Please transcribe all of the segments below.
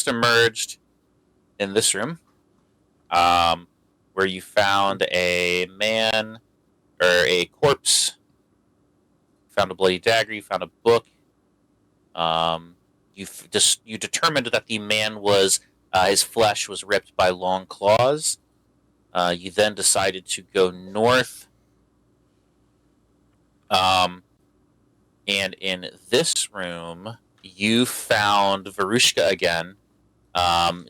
first emerged in this room, where you found a man or a corpse. You found a bloody dagger. You found a book. You determined that the man was his flesh was ripped by long claws. You then decided to go north. And in this room, you found Varushka again.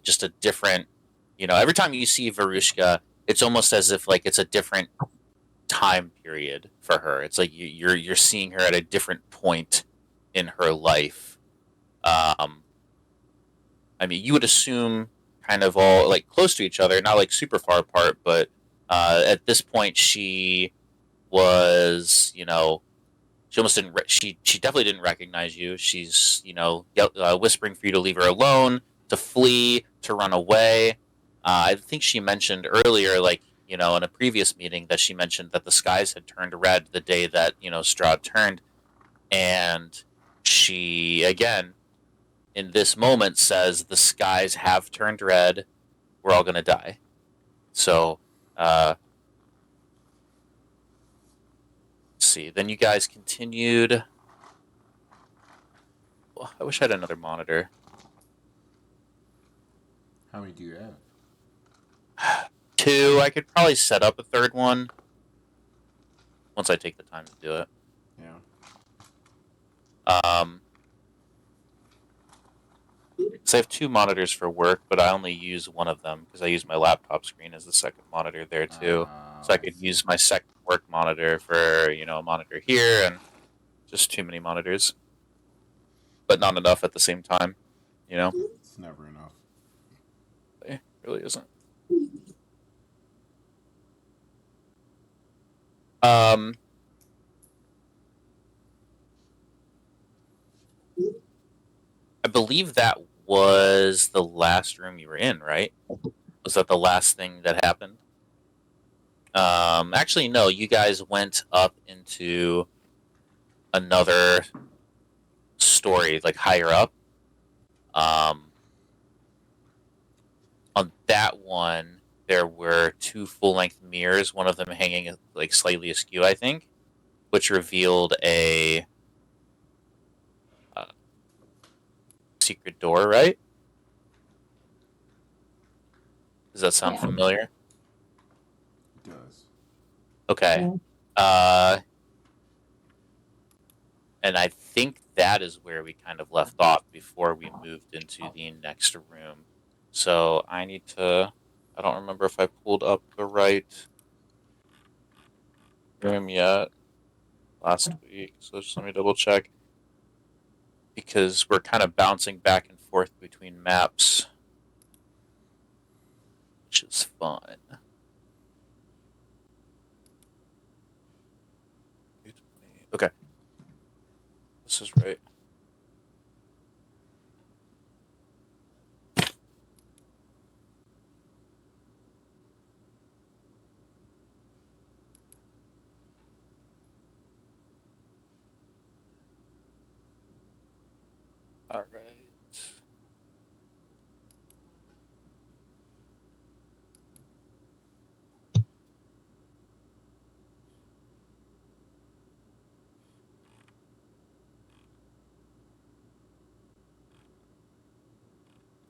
Just a different, every time you see Varushka, it's almost as if like it's a different time period for her. It's like you're seeing her at a different point in her life. I mean, you would assume kind of all like close to each other, not like super far apart, but at this point she was, she almost didn't. She definitely didn't recognize you. She's whispering for you to leave her alone, to flee, to run away. I think she mentioned earlier, like in a previous meeting, that she mentioned that the skies had turned red the day that Strahd turned, and she again in this moment says the skies have turned red. We're all gonna die. So. See. Then you guys continued. Well, I wish I had another monitor. How many do you have? 2. I could probably set up a third one once I take the time to do it. Yeah. So I have 2 monitors for work, but I only use one of them because I use my laptop screen as the second monitor there too. So I could use my second work monitor for a monitor here, and just too many monitors, but not enough at the same time. It's never enough. It really isn't. I believe that was the last room you were in, right? Was that the last thing that happened? Actually, no. You guys went up into another story, like higher up. On that one, there were 2 full-length mirrors, one of them hanging like slightly askew, I think, which revealed a secret door, right? Does that sound familiar? It does. Okay. And I think that is where we kind of left off before we moved into the next room. So I don't remember if I pulled up the right room yet last week. So just let me double check. Because we're kind of bouncing back and forth between maps, which is fun. Okay. This is right. All right.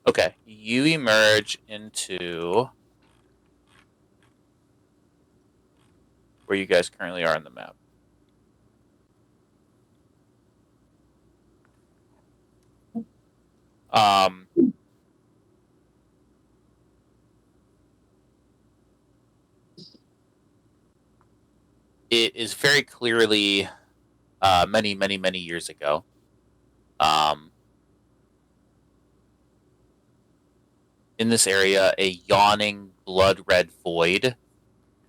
Okay, you emerge into where you guys currently are on the map. It is very clearly many, many, many years ago. In this area, a yawning, blood-red void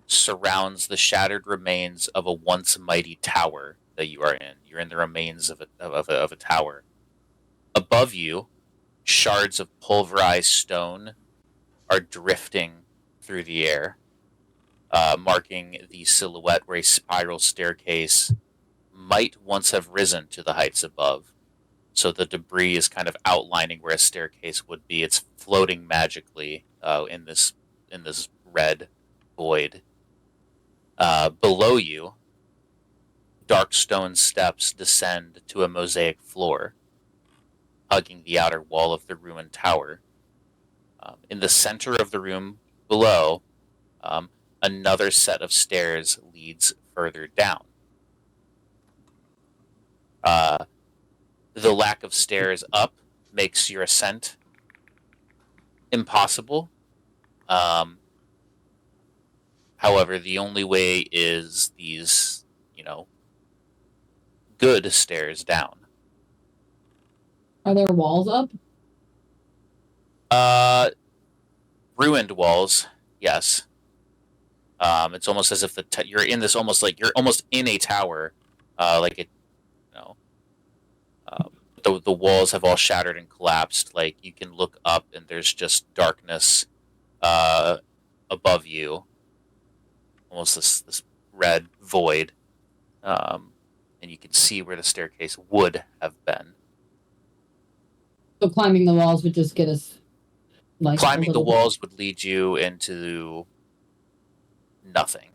surrounds the shattered remains of a once mighty tower that you are in. You're in the remains of a tower. Above you, shards of pulverized stone are drifting through the air, marking the silhouette where a spiral staircase might once have risen to the heights above. So the debris is kind of outlining where a staircase would be. It's floating magically in this red void. Below you, dark stone steps descend to a mosaic floor, hugging the outer wall of the ruined tower. In the center of the room below, another set of stairs leads further down. The lack of stairs up makes your ascent impossible. However, the only way is these, good stairs down. Are there walls up? Ruined walls, yes. It's almost as if you're in this you're almost in a tower, like it, the walls have all shattered and collapsed. Like you can look up and there's just darkness above you, almost this red void, and you can see where the staircase would have been. So climbing the walls would just get us climbing the walls would lead you into nothing.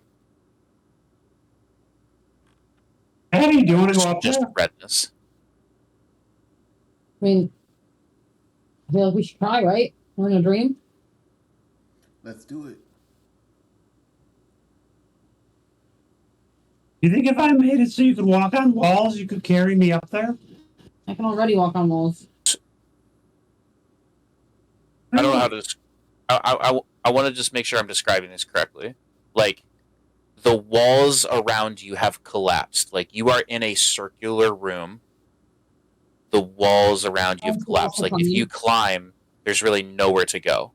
Hey, do you want to go up just there? redness. I mean, I feel like we should try, right? We're in a dream. Let's do it. You think if I made it so you could walk on walls, you could carry me up there? I can already walk on walls. I don't know how to. I want to just make sure I'm describing this correctly. Like, the walls around you have collapsed. Like, you are in a circular room. The walls around you have collapsed. Like, if you climb, there's really nowhere to go.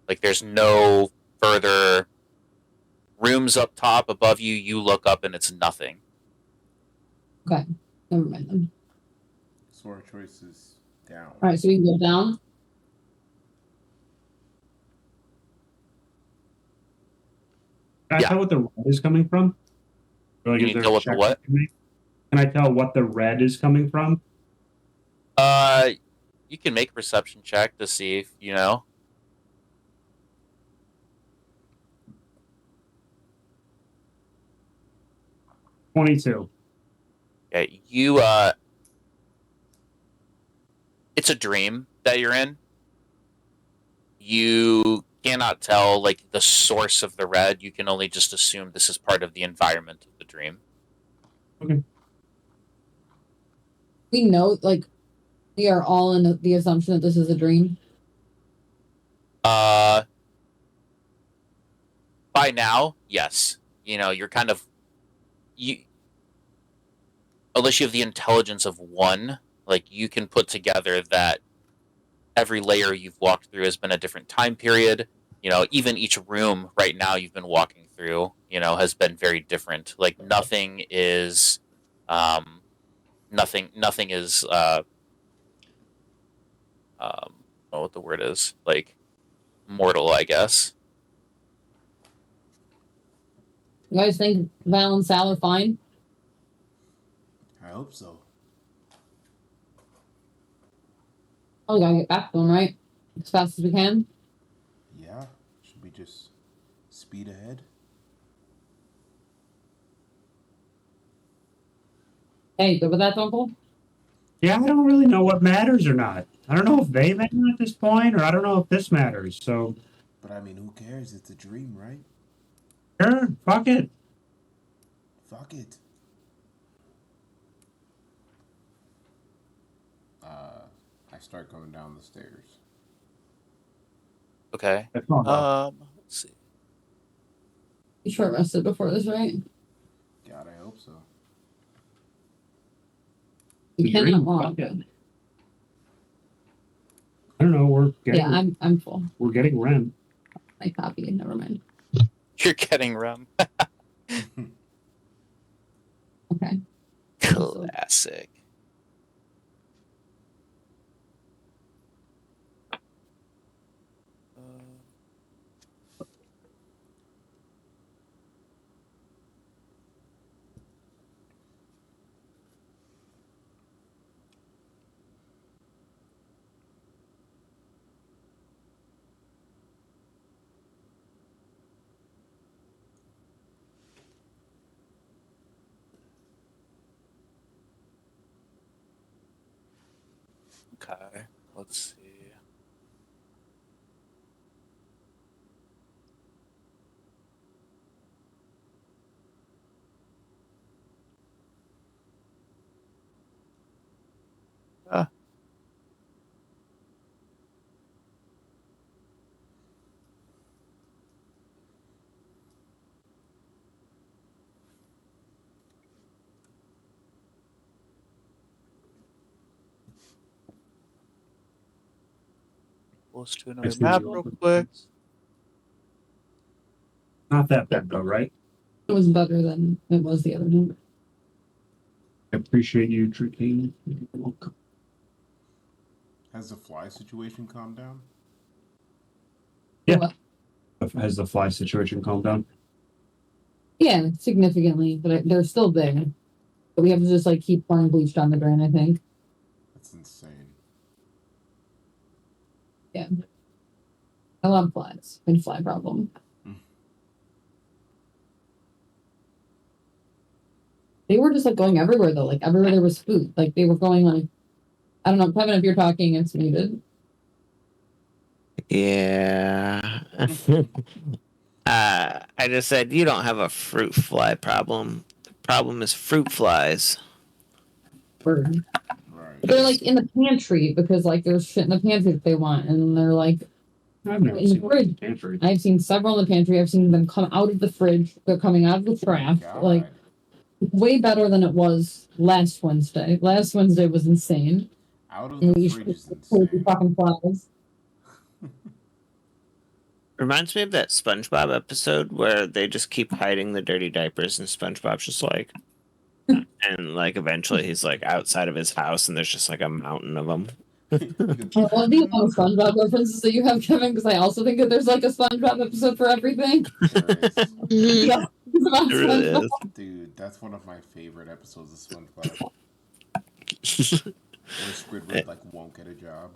Like, there's no further rooms up top above you. You look up and it's nothing. Okay, never mind then. So our choice is down. All right, so we can go down. Can I tell what the red is coming from? Or, like, Can you tell what the what? Can I tell what the red is coming from? You can make a perception check to see if you know. $22. Okay, it's a dream that you're in. You cannot tell, like, the source of the red. You can only just assume this is part of the environment of the dream. Okay. We know, like, we are all in the assumption that this is a dream. By now, yes. You're kind of unless you have the intelligence of one, like, you can put together that every layer you've walked through has been a different time period. Even each room right now you've been walking through, has been very different. Like, nothing is, nothing is, I don't know what the word is, like, mortal, I guess. You guys think Val and Sal are fine? I hope so. Oh, we gotta get back to them, right? As fast as we can. Yeah. Should we just speed ahead? Hey, good with that, Uncle? Yeah, I don't really know what matters or not. I don't know if they matter at this point, or I don't know if this matters. So, But I mean, who cares? It's a dream, right? sure, fuck it. Fuck it. I start going down the stairs. Okay. That's not bad. Let's see. You short rested before this, right? God, I hope so. You cannot walk. Fuck it. I don't know. We're getting. Yeah, I'm full. We're getting REM. I copy. Never mind. You're getting rum. Okay. Classic. let's see. Ah. Let's do another map real quick. Not that bad though, right? It was better than it was the other number. I appreciate you, Tricking. Has the fly situation calmed down? Yeah. What? Has the fly situation calmed down? Yeah, significantly, but they're still there. But we have to just like keep pouring bleach down the drain, I think. That's insane. Yeah. I love flies. Big fly problem. They were just like going everywhere though. Like everywhere there was food. Like they were going like, I don't know, Kevin, if you're talking, it's muted. Yeah. I just said you don't have a fruit fly problem. The problem is fruit flies. Bird. Right. They're like in the pantry because like there's shit in the pantry that they want, and they're like I've never in the seen one in the fridge. pantry. I've seen several in the pantry. I've seen them come out of the fridge. They're coming out of the trash. God. Like way better than it was last Wednesday. Last Wednesday was insane. Out of And the we fridge is pulled insane. fucking flies. Reminds me of that SpongeBob episode where they just keep hiding the dirty diapers, and SpongeBob's just like, and like eventually he's like outside of his house, and there's just like a mountain of them. I love the amount of SpongeBob references that you have, Kevin, because I also think that there's like a SpongeBob episode for everything. There is. Yeah, it's about It really SpongeBob. is. Dude, that's one of my favorite episodes of SpongeBob. Where Squidward like won't get a job.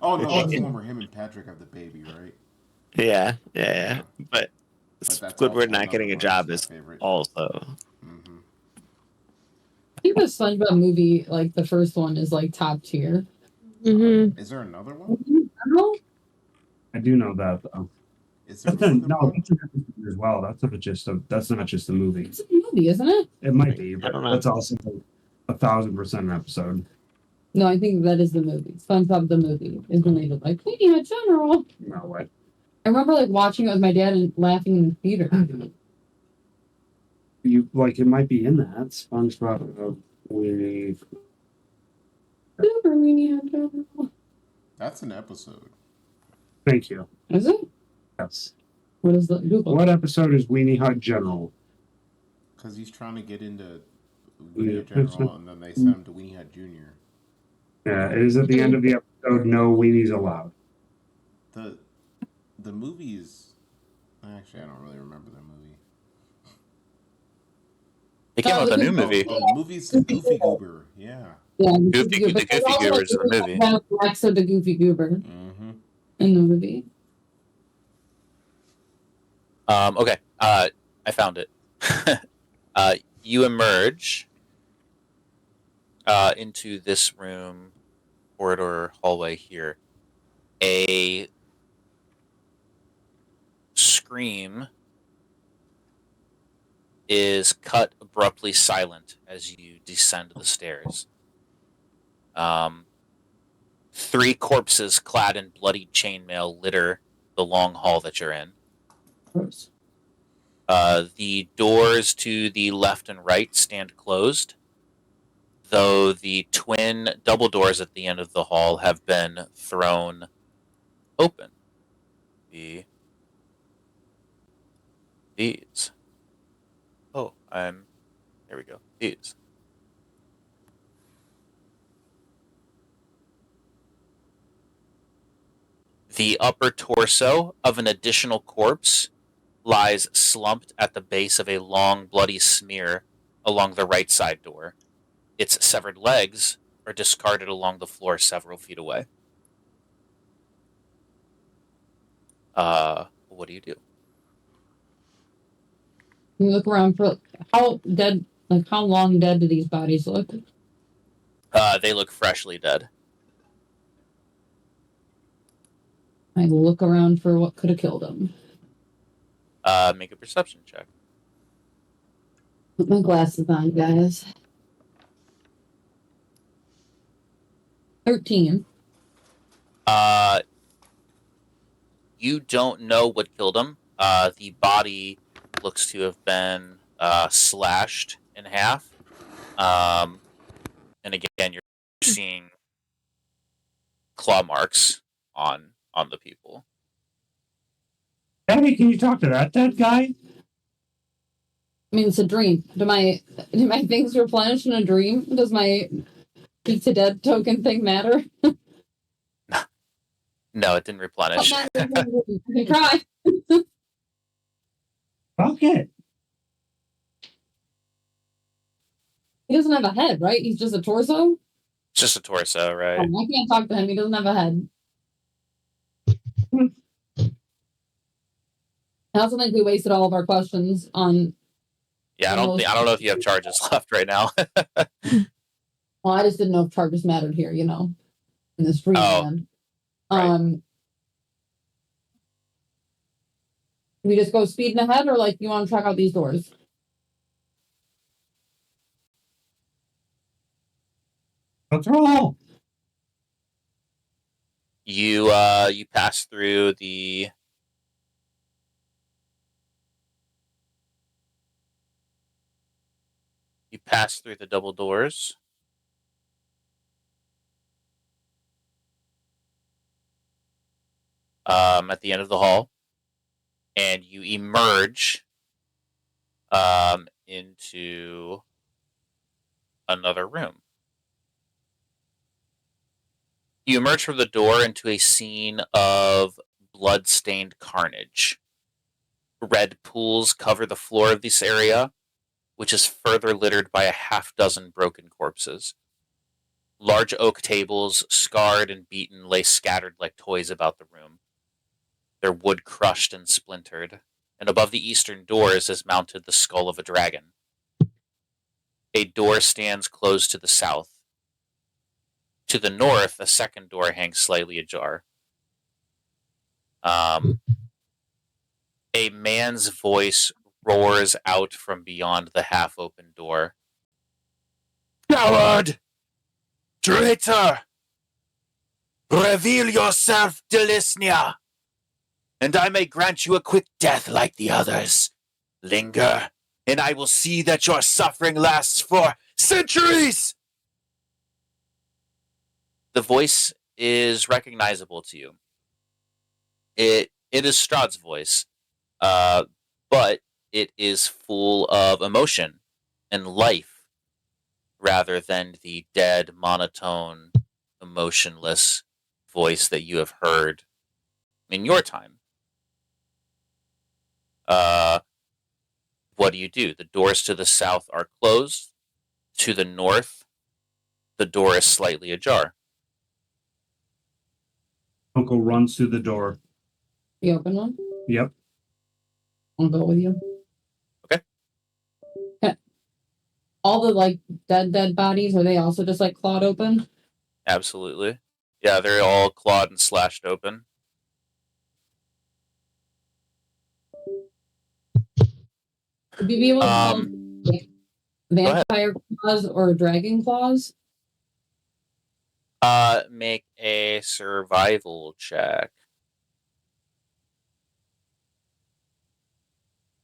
Oh no, that's the one where him and Patrick have the baby, right? Yeah. But But that's also Squidward not another getting a one job that's is my favorite. also. Mm-hmm. I think the SpongeBob movie, like the first one, is like top tier. Mm-hmm. Is there another one? No? I do know that though. Is there That's a, another no, one? that's an episode as well. That's not just a. That's not just a movie. It's a movie, isn't it? It might be, I but don't know. that's also 1,000% an episode. No, I think that is the movie. SpongeBob the movie is when they did like, hey, yeah, general. No way. I remember like watching it with my dad and laughing in the theater. You like it might be in that SpongeBob. We Super Weenie Hut General. That's an episode. thank you. Is it? Yes. What is the Google? What episode is Weenie Hut General? Because he's trying to get into Yeah. Weenie Hut General, and then they sent him to Weenie Hut Junior. Yeah, it is at the end of the episode. No weenies allowed. The movies. Actually, I don't really remember the movie. They came out with a new movie. Oh, the movie's Goofy Goober. Yeah. Yeah, The Goofy Goober is the movie. Alexa the Goofy Goober Mm-hmm. in the movie. Okay. I found it. You emerge into this room, corridor, hallway here. A scream is cut abruptly silent as you descend the stairs. Three corpses clad in bloody chainmail litter the long hall that you're in. Gross. The doors to the left and right stand closed, though the twin double doors at the end of the hall have been thrown open. These. Oh, here we go. These. The upper torso of an additional corpse lies slumped at the base of a long, bloody smear along the right side door. Its severed legs are discarded along the floor several feet away. What do you do? You look around for how dead, like how long dead do these bodies look? They look freshly dead. I look around for what could have killed him. Make a perception check. Put my glasses on, guys. 13. You don't know what killed him. The body looks to have been slashed in half. And again, you're seeing claw marks on the people. Abby, can you talk to that dead guy? I mean, it's a dream. Do my things replenish in a dream? Does my speak to dead token thing matter? No, it didn't replenish. I can cry. Fuck it. He doesn't have a head, right? He's just a torso. It's just a torso, right? I can't talk to him. He doesn't have a head. I also think we wasted all of our questions on. Yeah, I don't know if you have charges left right now. Well, I just didn't know if charges mattered here, in this dreamland. right. We just go speeding ahead, or you want to check out these doors? Let's roll. You pass through the double doors. At the end of the hall, and you emerge into another room. You emerge from the door into a scene of blood-stained carnage. Red pools cover the floor of this area, which is further littered by a half-dozen broken corpses. Large oak tables, scarred and beaten, lay scattered like toys about the room, their wood crushed and splintered, and above the eastern doors is mounted the skull of a dragon. A door stands closed to the south. To the north, a second door hangs slightly ajar. A man's voice roars out from beyond the half-open door. Coward! Traitor! Reveal yourself, Delisnia, and I may grant you a quick death like the others. Linger, and I will see that your suffering lasts for centuries! The voice is recognizable to you. It is Strahd's voice, but it is full of emotion and life, rather than the dead, monotone, emotionless voice that you have heard in your time. What do? The doors to the south are closed. To the north, the door is slightly ajar. Uncle runs through the door. The open one? Yep. I'll go with you. Okay. All the dead bodies, are they also just clawed open? Absolutely. Yeah, they're all clawed and slashed open. Would you be able to tell vampire claws or dragon claws? Make a survival check.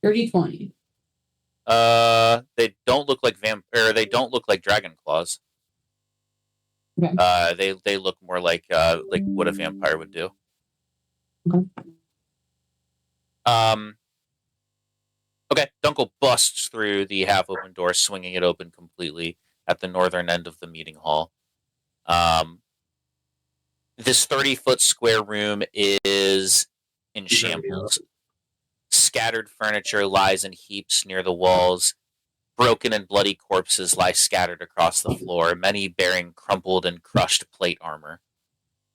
30-20. They don't look like they don't look like dragon claws. Okay. They look more like what a vampire would do. Okay. Okay, Dunkel busts through the half-open door, swinging it open completely at the northern end of the meeting hall. This 30-foot square room is in shambles. Scattered furniture lies in heaps near the walls. Broken and bloody corpses lie scattered across the floor, many bearing crumpled and crushed plate armor.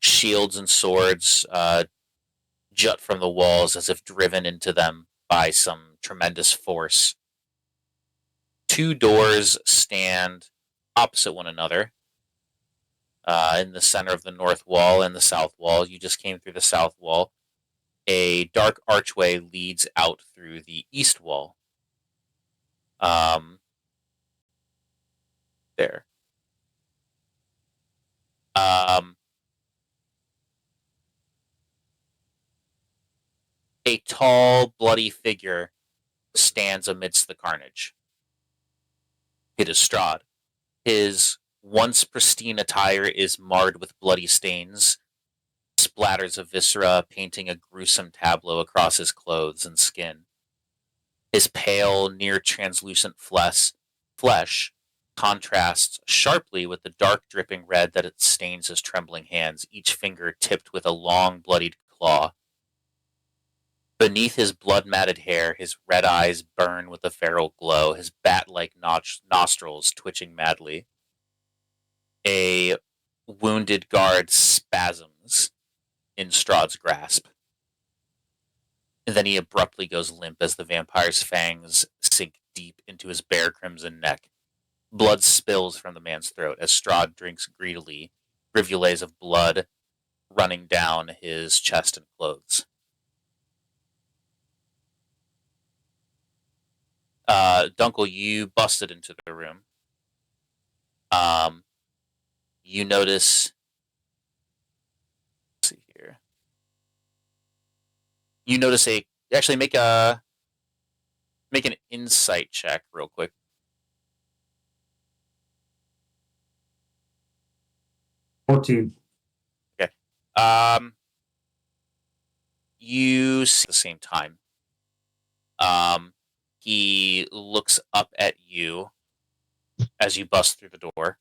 Shields and swords jut from the walls as if driven into them by some tremendous force. Two doors stand opposite one another. in the center of the north wall and the south wall. You just came through the south wall. A dark archway leads out through the east wall. There. A tall, bloody figure stands amidst the carnage. It is Strahd. His once pristine attire is marred with bloody stains, splatters of viscera painting a gruesome tableau across his clothes and skin. His pale, near translucent flesh contrasts sharply with the dark dripping red that it stains his trembling hands, each finger tipped with a long, bloodied claw. Beneath his blood-matted hair, his red eyes burn with a feral glow, his bat-like nostrils twitching madly. A wounded guard spasms in Strahd's grasp. And then he abruptly goes limp as the vampire's fangs sink deep into his bare crimson neck. Blood spills from the man's throat as Strahd drinks greedily, rivulets of blood running down his chest and clothes. Dunkel, you busted into the room. You notice. Let's see here. You notice actually make an insight check real quick. $14. Okay. You see at the same time. He looks up at you as you bust through the door.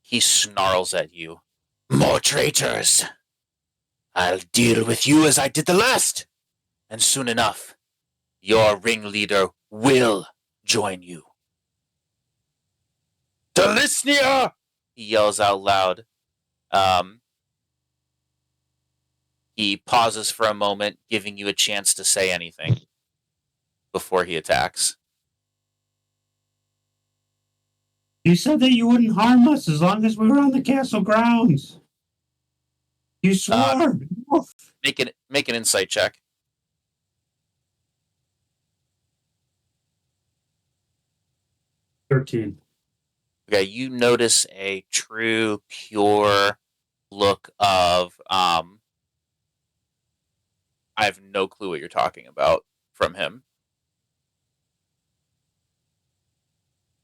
He snarls at you. More traitors! I'll deal with you as I did the last! And soon enough, your ringleader will join you. Delisnia! He yells out loud. He pauses for a moment, giving you a chance to say anything before he attacks. You said that you wouldn't harm us as long as we were on the castle grounds. You swore. Make an insight check. $13. Okay, you notice a true, pure look of I have no clue what you're talking about from him.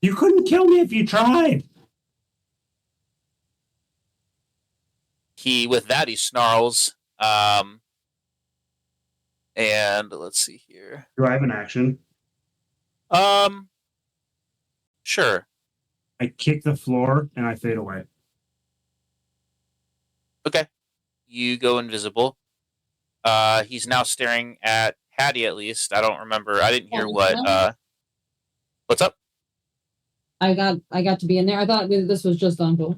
You couldn't kill me if you tried. With that he snarls. And let's see here. Do I have an action? Sure. I kick the floor and I fade away. Okay. You go invisible. He's now staring at Hattie, at least. I don't remember. I didn't hear what. What's up? I got to be in there. I thought this was just Uncle.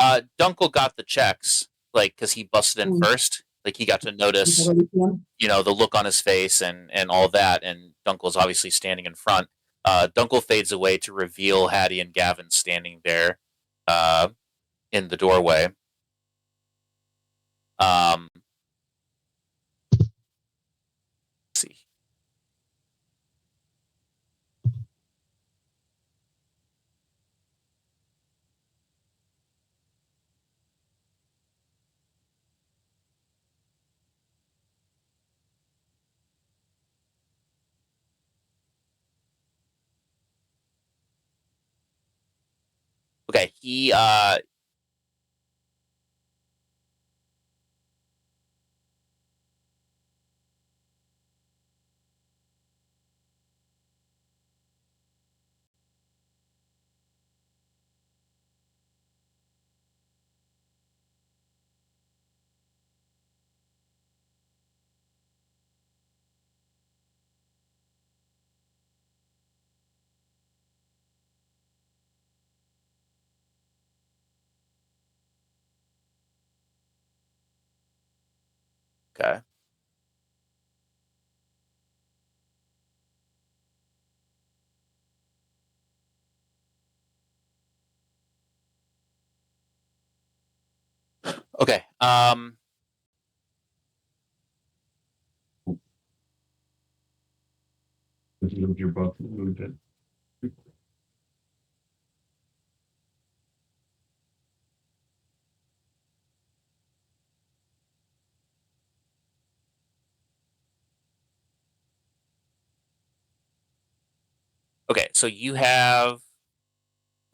Dunkel got the checks, because he busted in first. He got to notice, the look on his face and all that. And Dunkel's obviously standing in front. Dunkel fades away to reveal Hattie and Gavin standing there, in the doorway. Let's see. Okay, he okay. Okay. Moved your book. Moved it. Okay, so you have.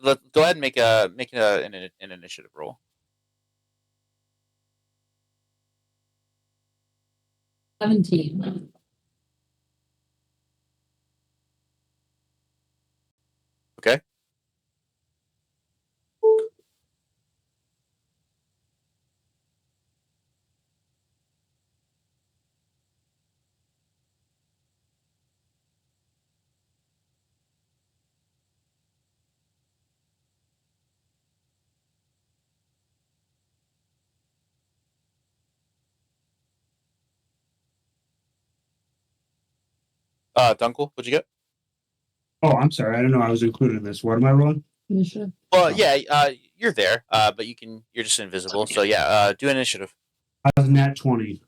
Go ahead and make an initiative roll. 17. Okay. Dunkel, what'd you get? Oh, I'm sorry. I don't know. I was included in this. What am I rolling? Initiative. Well, yeah, you're there, but you're just invisible. So yeah, do initiative. I was nat 20,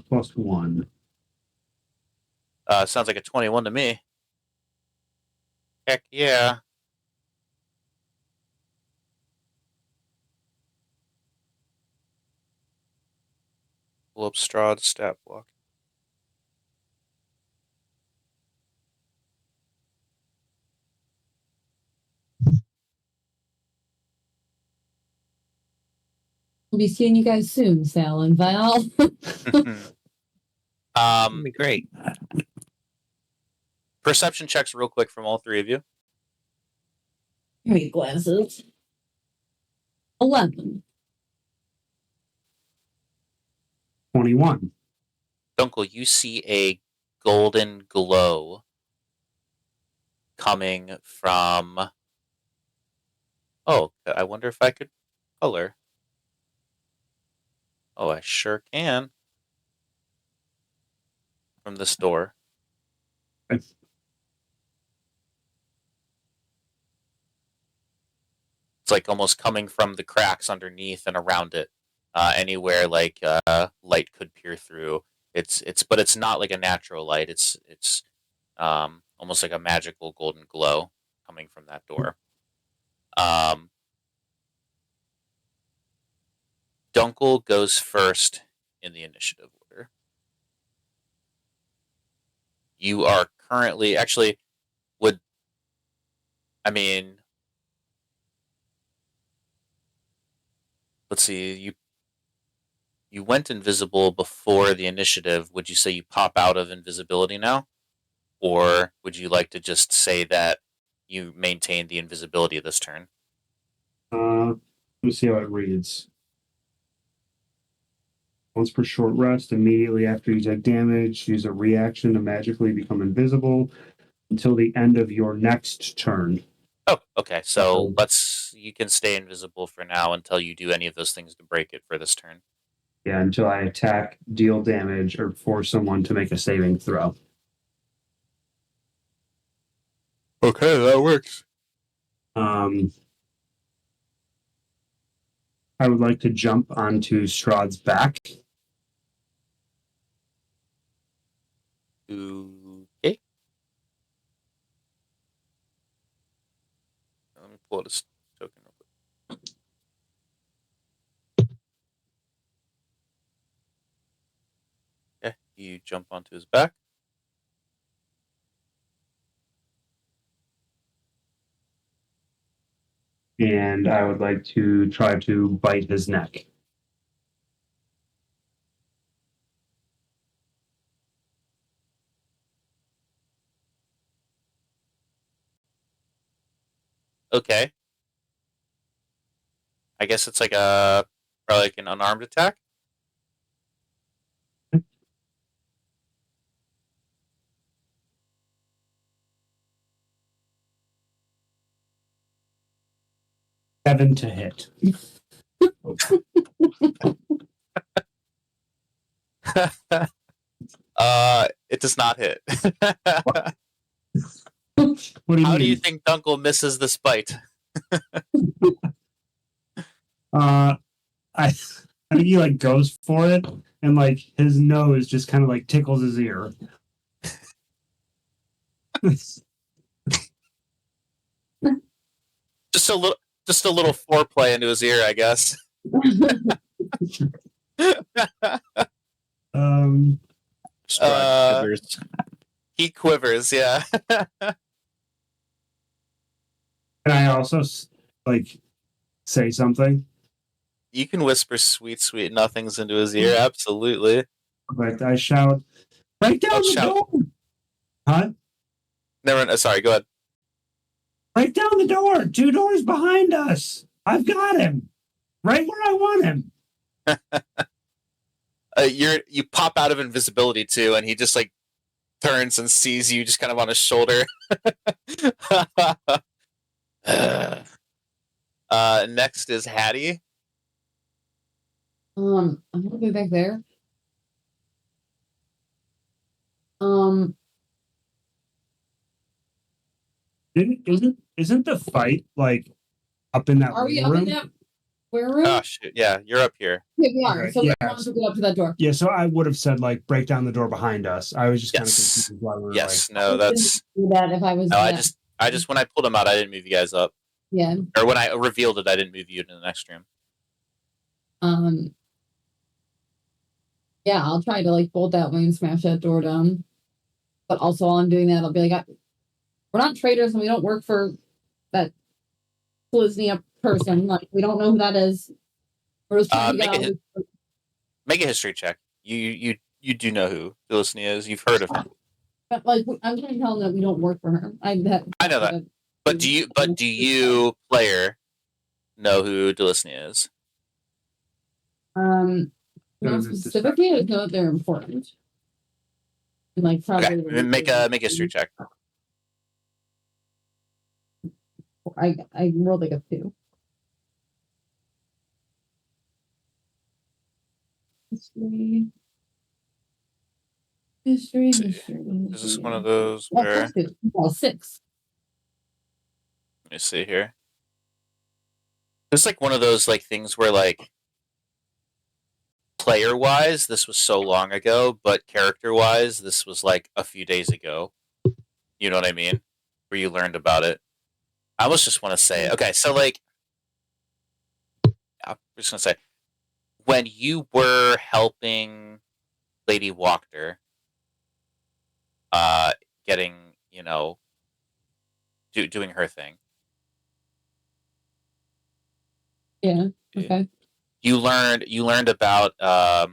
plus 1. Sounds like a 21 to me. Heck yeah. Pull up Strahd's stat block. We'll be seeing you guys soon, Sal and Val. That'd be great. Perception checks real quick from all three of you. Here you glasses. 11. 21. Dunkel, you see a golden glow coming from. Oh, I wonder if I could color. Oh, I sure can. From this door. It's It's like almost coming from the cracks underneath and around it. Anywhere like light could peer through. But it's not like a natural light. It's almost like a magical golden glow coming from that door. Dunkel goes first in the initiative order. You are currently actually let's see, you went invisible before the initiative. Would you say you pop out of invisibility now? Or would you like to just say that you maintain the invisibility this turn? let me see how it reads. Once per short rest, immediately after you take damage, use a reaction to magically become invisible until the end of your next turn. Oh, okay. So you can stay invisible for now until you do any of those things to break it for this turn. Yeah, until I attack, deal damage, or force someone to make a saving throw. Okay, that works. I would like to jump onto Strahd's back. Okay. Let me pull out this token real quick. Okay, you jump onto his back. And I would like to try to bite his neck. Okay. I guess it's like probably like an unarmed attack. Seven to hit. It does not hit. What do you How mean? do you think Dunkel misses this bite? I I think he like goes for it, and like his nose just kind of like tickles his ear. Just a little foreplay into his ear, I guess. Strahd quivers. He quivers, yeah. Can I also like say something? You can whisper sweet, sweet nothings into his ear, absolutely. But I shout, "Break down Don't the shout. door!" Huh? Never. Sorry. Go ahead. Break down the door! 2 doors behind us! I've got him! Right where I want him! You pop out of invisibility too, and he just like turns and sees you just kind of on his shoulder. Next is Hattie. I'm gonna be back there. Isn't the fight like up in that Are we waiting up in room? that where room? Oh shoot! Yeah, you're up here. Yeah, we are. Okay, So yeah. we want to go up to that door. Yeah, so I would have said like break down the door behind us. I was just kind of Yes. confused why we were Yes. like, No. That's. Do that if I was. No. I just when I pulled him out, I didn't move you guys up, Yeah. or when I revealed it, I didn't move you into the next room. Yeah, I'll try to like bolt that way and smash that door down. But also, while I'm doing that, I'll be like, we're not traitors and we don't work for that Felisnia person. Like, we don't know who that is. We're just trying to get out. Make a history check. You do know who Felicity is. You've heard of him. But like, I'm trying to tell them that we don't work for her. I know that. But do you, player, know who Delisnia is? Not specifically, I know that they're important. And like, probably Okay, make a history check. I rolled like a 2. History. Is this one of those where? 6. Let me see here. It's like one of those like things where like player wise this was so long ago, but character wise this was like a few days ago. You know what I mean? Where you learned about it. I almost just want to say, okay, so like I'm just gonna say when you were helping Lady Wachter getting, doing her thing. Yeah. Okay. You learned about a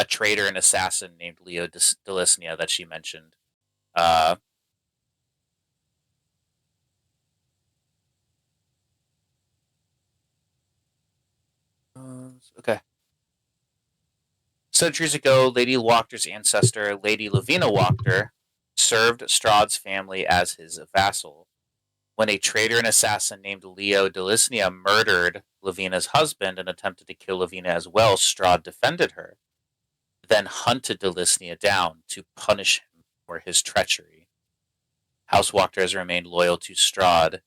traitor and assassin named Leo Delisnia that she mentioned. Okay. Centuries ago, Lady Wachter's ancestor, Lady Lavina Wachter, served Strahd's family as his vassal. When a traitor and assassin named Leo Delisnia murdered Lavina's husband and attempted to kill Lavina as well, Strahd defended her, then hunted Delisnia down to punish him for his treachery. House Wachter has remained loyal to Strahd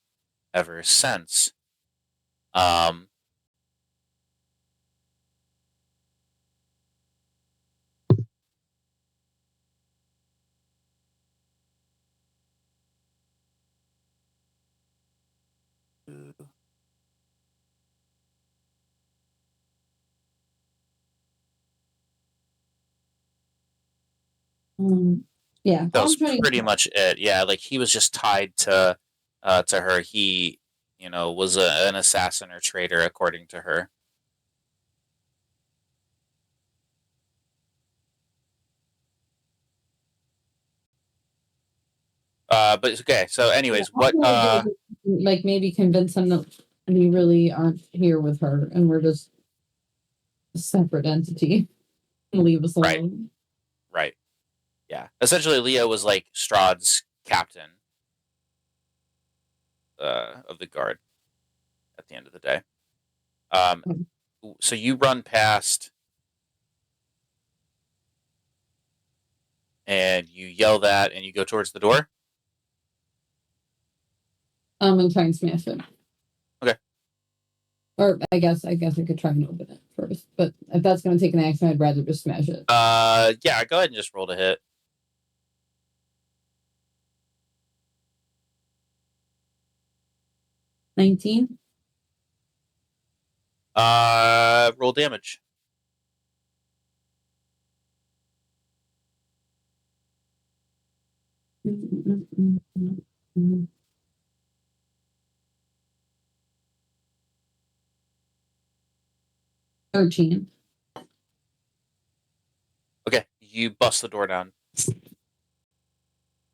ever since. Yeah. That was pretty much it. Yeah, like he was just tied to her. He, was an assassin or traitor according to her. But okay. So, anyways, what? Like maybe convince him that we really aren't here with her, and we're just a separate entity. And leave us alone. Right. Yeah. Essentially, Leo was like Strahd's captain of the guard at the end of the day. So you run past and you yell that and you go towards the door? I'm going to try and smash it. Okay. Or I guess I could try and open it first. But if that's gonna take an action, I'd rather just smash it. Yeah, go ahead and just roll to hit. 19. Roll damage. Mm. 13. Okay, you bust the door down.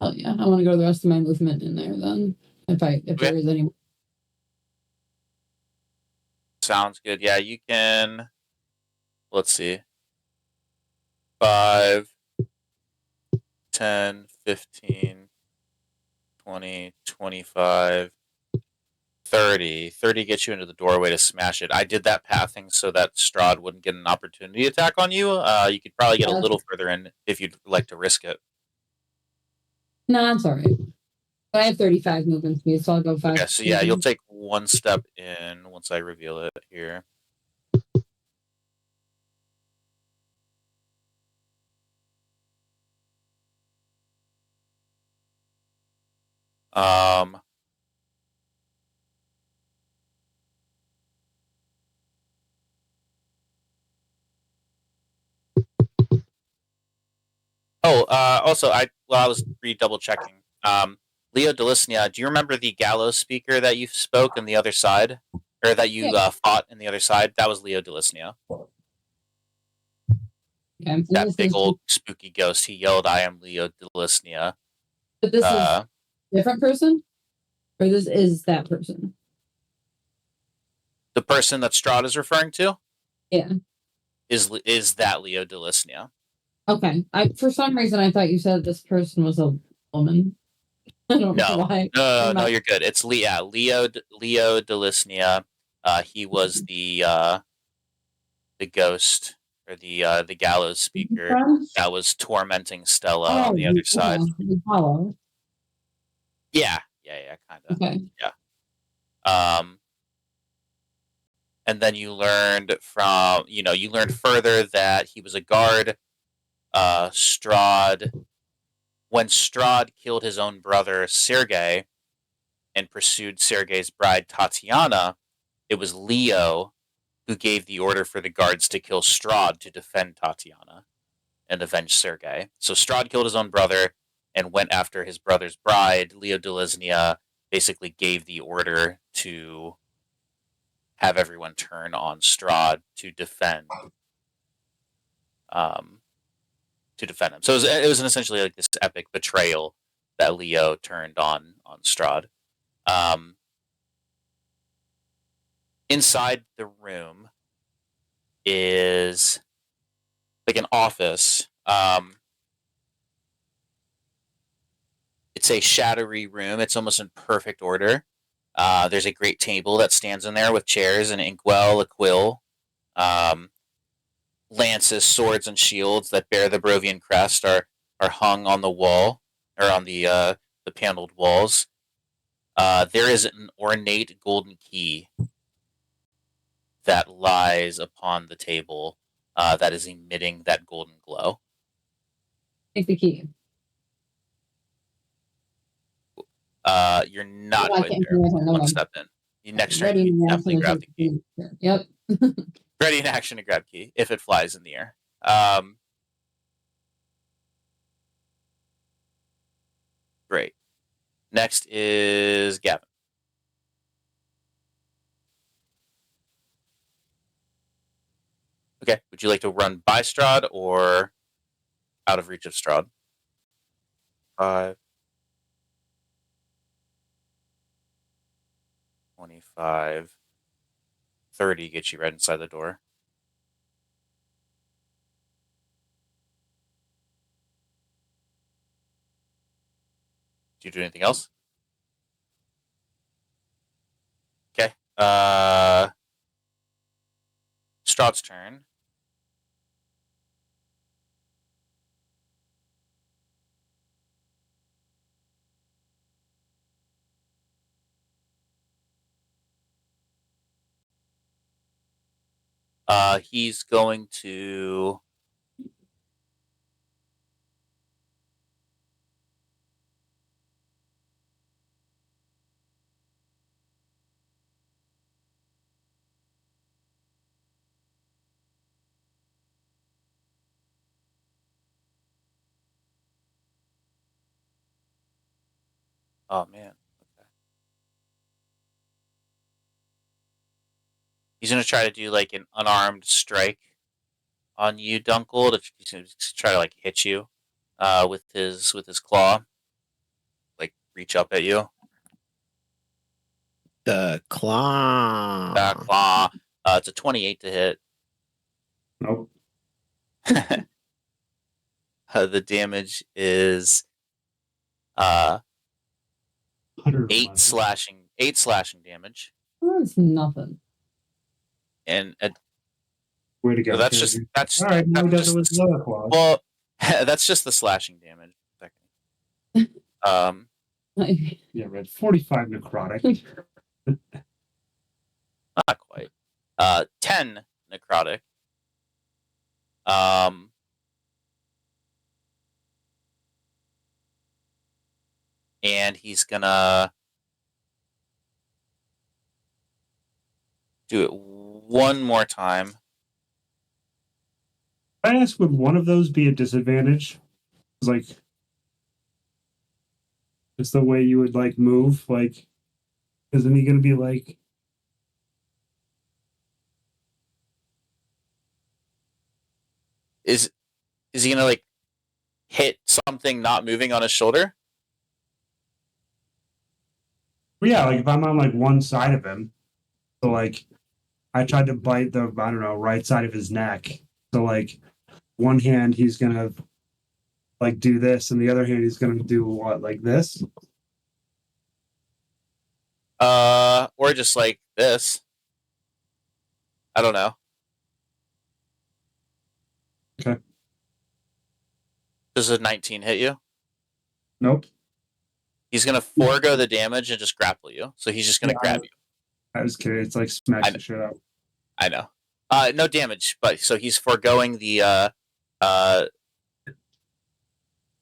Oh yeah, I want to go the rest of my movement in there then. If there is any. Sounds good. Yeah, you can. Let's see. 5, 10, 15, 20, 25, 30. 30 gets you into the doorway to smash it. I did that pathing so that Strahd wouldn't get an opportunity attack on you. You could probably get a little further in if you'd like to risk it. No, I'm sorry. But I have 35 movement speed, so I'll go 5. Okay, so yeah, you'll take one step in once I reveal it here. Also, I was double checking. Leo Delisnia, do you remember the gallows speaker that you spoke on the other side, or that you fought in the other side? That was Leo Delisnia. Okay, that big old spooky ghost. He yelled, "I am Leo Delisnia." But this is a different person, or this is that person. The person that Strahd is referring to, yeah, is that Leo Delisnia? Okay, for some reason I thought you said this person was a woman. I don't know why. No, you're good. It's Leo Delisnia. He was the ghost or the gallows speaker that was tormenting Stella on the other side. Hollow. Yeah, kind of. Okay. Yeah. And then you learned further that he was a guard. Strahd, when Strahd killed his own brother Sergei and pursued Sergei's bride Tatiana, it was Leo who gave the order for the guards to kill Strahd to defend Tatiana and avenge Sergei. So Strahd killed his own brother and went after his brother's bride. Leo Delisnia basically gave the order to have everyone turn on Strahd to defend him. So it was essentially like this epic betrayal that Leo turned on Strahd. Inside the room is like an office. It's a shadowy room. It's almost in perfect order. There's a great table that stands in there with chairs, an inkwell, a quill, lances, swords, and shields that bear the Barovian crest are hung on the wall or on the paneled walls. There is an ornate golden key that lies upon the table that is emitting that golden glow. Take the key. You're not quite there. One step in. Next turn, you definitely grab the key. Yep. Ready in action to grab key if it flies in the air. Great. Next is Gavin. Okay. Would you like to run by Strahd or out of reach of Strahd? 5, 25, 30 gets you right inside the door. Do you do anything else? Okay. Strahd's turn. He's going to. Oh man. Okay. He's gonna try to do like an unarmed strike on you, Dunkel. He's gonna try to like hit you, with his claw, like reach up at you. The claw. That claw. It's a 28 to hit. Nope. The damage is 8 111. slashing damage, That's nothing. and Way to go. that's Kennedy. just All right, now he that's does it with just his other claws. well, that's just the slashing damage. Um, Yeah, Red. 45 necrotic. not quite. 10 necrotic. And he's gonna do it one more time. I ask, would one of those be a disadvantage? It's like, it's the way you would like move. Like, isn't he going to be like? Is he gonna like hit something not moving on his shoulder? Well, yeah, like if I'm on like one side of him, so like I tried to bite the right side of his neck. So like one hand he's gonna like do this, and the other hand he's gonna do what, like this? Or just like this. I don't know. Okay. Does a 19 hit you? Nope. He's gonna forego the damage and just grapple you. So he's just gonna grab you. I was kidding. It's like smacks the shit out. I know. No damage, but so he's foregoing the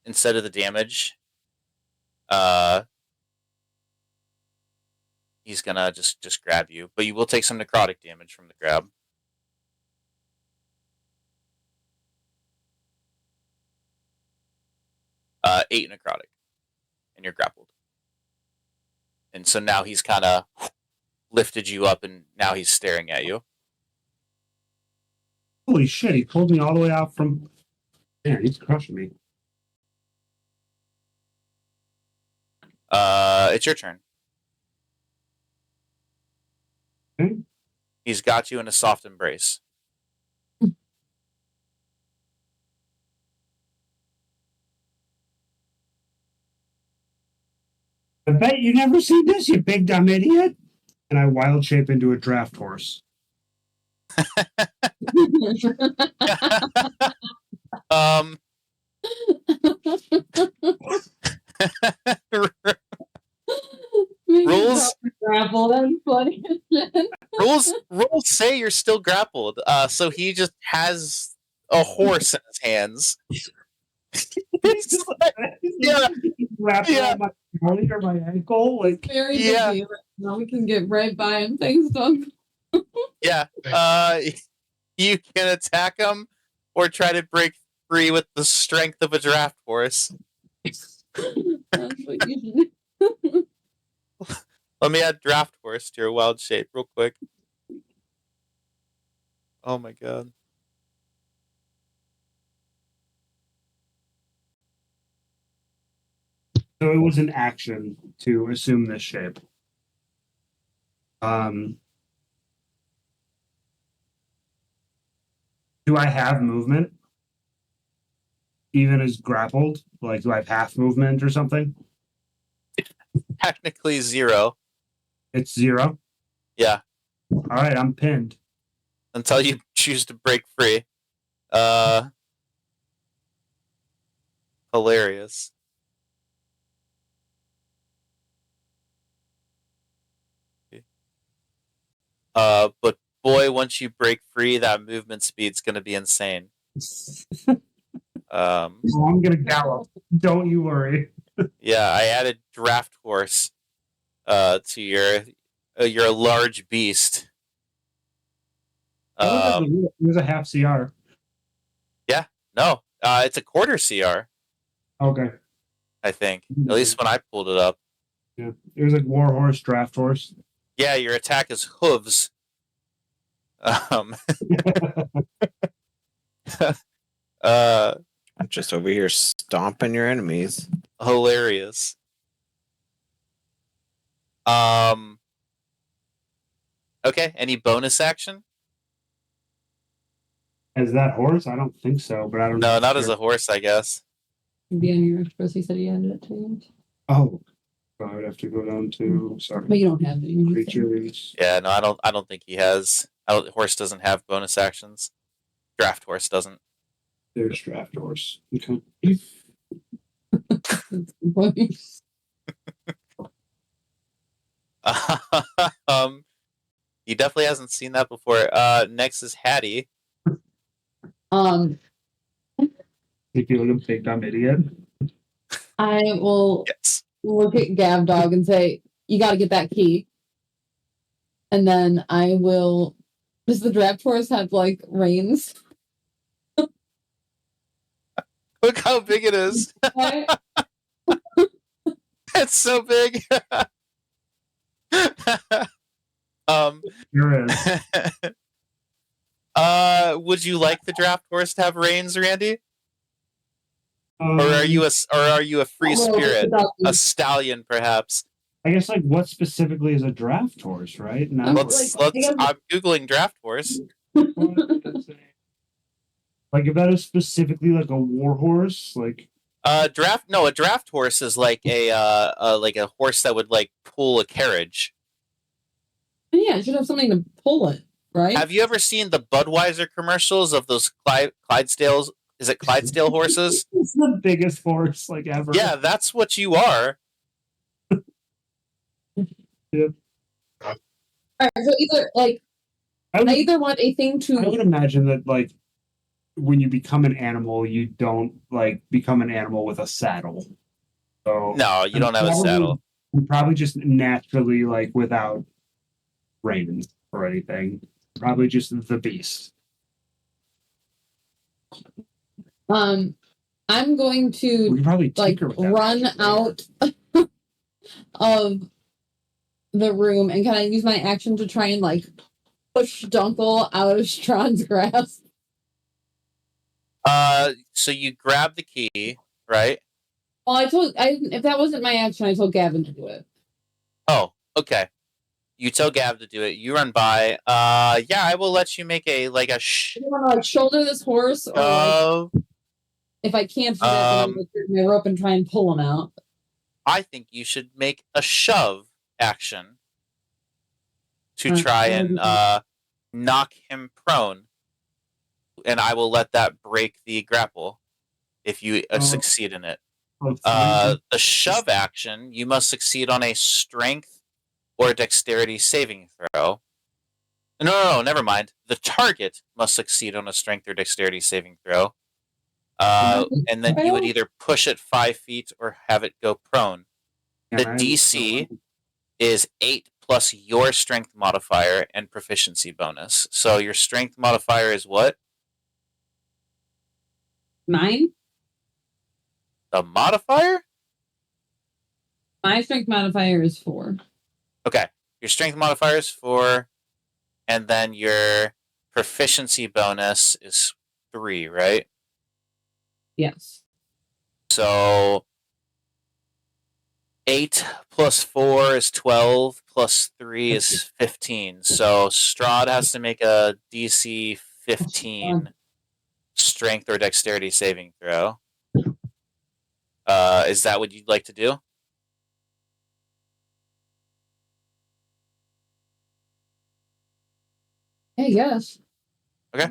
instead of the damage, he's gonna just grab you. But you will take some necrotic damage from the grab. Eight necrotic. And you're grappled. And so now he's kinda lifted you up and now he's staring at you. Holy shit! He pulled me all the way out from. Man, he's crushing me. It's your turn. Okay. He's got you in a soft embrace. I bet you never seen this, you big dumb idiot. And I wild shape into a draft horse. Rules grapple. That's funny. rules say you're still grappled. So he just has a horse in his hands. It's like, yeah, Wrapped around my belly or my ankle, like Very Yeah. busy. Now we can get right by him. Thanks, Doug. yeah. You can attack him or try to break free with the strength of a draft horse. That's what you should do. Let me add draft horse to your wild shape real quick. Oh my god. so it was an action to assume this shape. Do I have movement? Even as grappled? Like, do I have half movement or something? Technically 0. It's 0. Yeah. All right, I'm pinned. Until you choose to break free. Hilarious. But boy, once you break free, that movement speed's going to be insane. I'm gonna gallop. Don't you worry. Yeah, I added draft horse to your large beast. It was a half CR. Yeah, no, it's a quarter CR. Okay. I think, at least when I pulled it up. Yeah, it was like war horse, draft horse. Yeah, your attack is hooves. I'm just over here stomping your enemies. Hilarious. Okay, any bonus action? As that horse? I don't think so, but I don't know. No, not as a horse, I guess. Be on your express. He said he added it to you. Oh, so I would have to go down to sorry. But you don't have any. Creatures. Yeah, no, I don't think he has. Horse doesn't have bonus actions. Draft horse doesn't. There's draft horse. Okay. He definitely hasn't seen that before. Next is Hattie. You feel like a big dumb idiot. I will Yes. look at Gav Dog and say, "You got to get that key." And then I will. Does the draft horse have like reins? Look how big it is. Right? It's so big. There is. Would you like the draft horse to have reins, Randy? Or are you a free spirit? A stallion, perhaps? I guess like what specifically is a draft horse, right? No. Let's I'm Googling draft horse. Like if that is specifically like a war horse, like A draft horse is like a horse that would like pull a carriage. Yeah, it should have something to pull it, right? Have you ever seen the Budweiser commercials of those Clydesdales? Is it Clydesdale horses? it's the biggest horse like ever. Yeah, that's what you are. Yep. All right, so either like I either want a thing to. I would imagine that like when you become an animal, you don't like become an animal with a saddle. So No, you don't have a saddle. You probably just naturally like without reins or anything. Probably just the beast. I'm going We to could probably like tinker with that run magic, right? out of the room and can I use my action to try and like push Dunkel out of Strahd's grasp? So you grab the key, right? Well, if that wasn't my action, I told Gavin to do it. Oh, okay. You tell Gav to do it. You run by. Yeah, I will let you make a Do you want to like shoulder this horse, or like, if I can't do that, then I'm gonna take my rope and try and pull him out. I think you should make a shove action to try and knock him prone, and I will let that break the grapple if you succeed in it. The shove action, you must succeed on a strength or dexterity saving throw. No, never mind. The target must succeed on a strength or dexterity saving throw. And then you would either push it 5 feet or have it go prone. The DC is 8 plus your strength modifier and proficiency bonus. So your strength modifier is what? 9. The modifier? My strength modifier is 4. Okay. Your strength modifier is 4, and then your proficiency bonus is 3, right? Yes. So 8 plus 4 is 12, plus 3 is 15. So Strahd has to make a DC 15 strength or dexterity saving throw. Is that what you'd like to do? Hey, yes. Okay.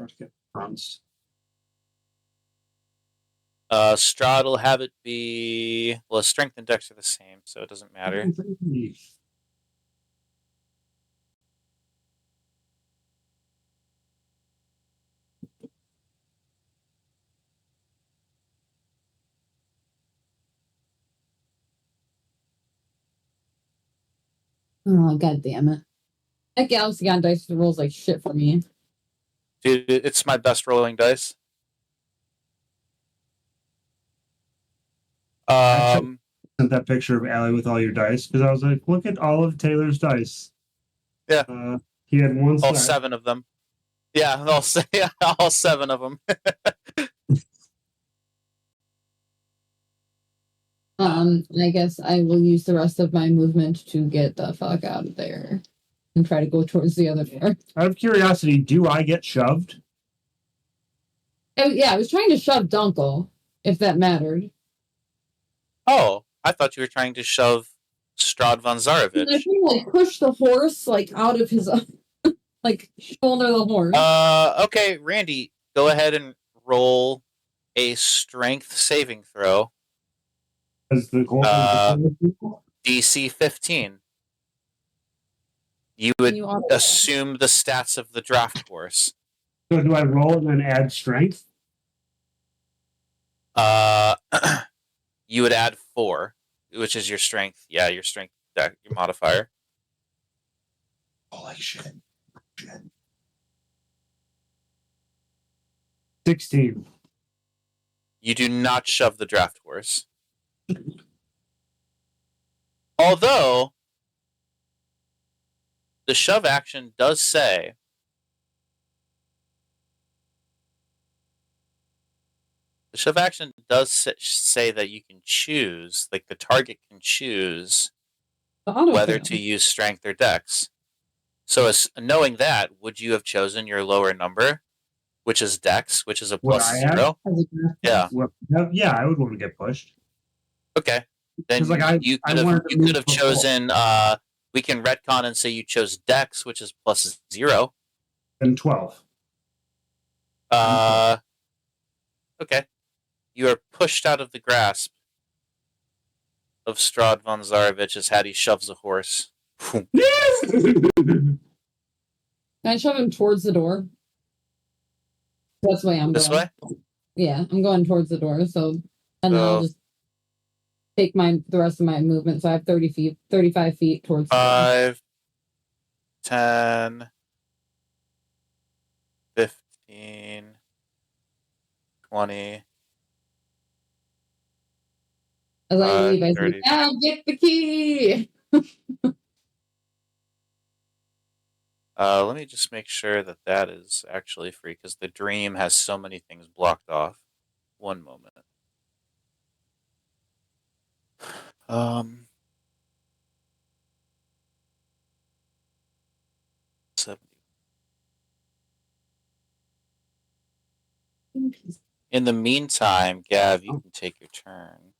Strahd will have it be... Well, strength and dex are the same, so it doesn't matter. Oh, god damn it. That Galaxy on dice rolls like shit for me. Dude, it's my best rolling dice. Sent that picture of Allie with all your dice because I was like, look at all of Taylor's dice. Yeah. He had one all set. 7 of them. Yeah, all 7 of them. I guess I will use the rest of my movement to get the fuck out of there and try to go towards the other door. Out of curiosity, do I get shoved? Oh, yeah, I was trying to shove Dunkel, if that mattered. Oh, I thought you were trying to shove Strahd von And I Zarovich. think like push the horse like out of his like shoulder the horse. Okay, Randy, go ahead and roll a strength saving throw. As the DC 15. You would assume the stats of the draft horse. So do I roll and then add strength? You would add 4, which is your strength. Yeah, your strength, your modifier. Holy shit. 16. You do not shove the draft horse. Although, the shove action does say say that you can choose, like the target can choose whether to use strength or dex. So, knowing that, would you have chosen your lower number, which is dex, which is a +0? Yeah. Yeah, I would want to get pushed. Okay. Then you could have chosen. We can retcon and say you chose dex, which is +0. Then 12. Okay. You are pushed out of the grasp of Strahd von Zarovich as Hattie shoves a horse. Can I shove him towards the door? That's the way I'm going. This way? Yeah, I'm going towards the door. So, and then I'll just take the rest of my movement. So I have 35 feet towards the door. 5, 10, 15, 20. As I leave, I say, get the key! Let me just make sure that is actually free, because the dream has so many things blocked off. One moment. In the meantime, Gav, you can take your turn.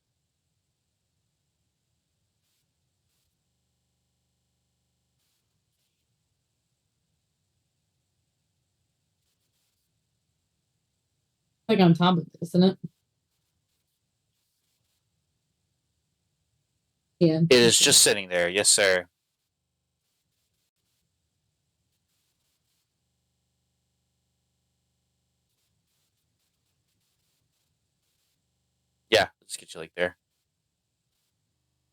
Like on top of this, isn't it? Yeah. It is just sitting there. Yes, sir. Yeah, let's get you like there.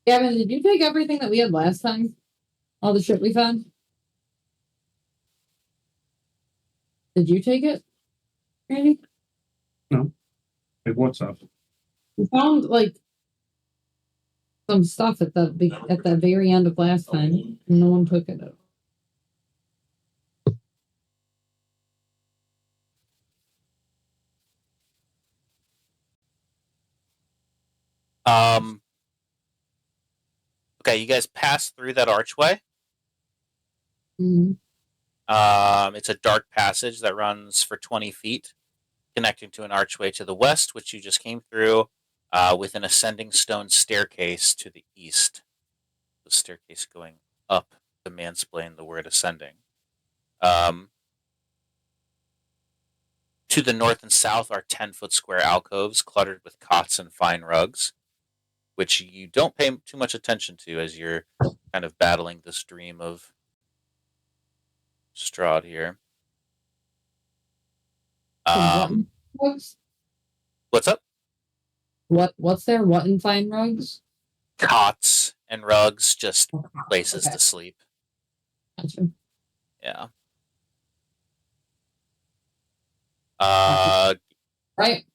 Gavin, did you take everything that we had last time? All the shit we found? Did you take it, Randy? No. Like what's up? We found like some stuff at the very end of last time. And no one took it. Okay, you guys pass through that archway. Mm-hmm. It's a dark passage that runs for 20 feet, connecting to an archway to the west, which you just came through, with an ascending stone staircase to the east. The staircase going up to mansplain the word ascending. To the north and south are 10-foot square alcoves cluttered with cots and fine rugs, which you don't pay too much attention to as you're kind of battling this dream of Strahd here. What's up? What's there? What in fine rugs? Cots and rugs, just places Okay. to sleep. Gotcha. Yeah. Right.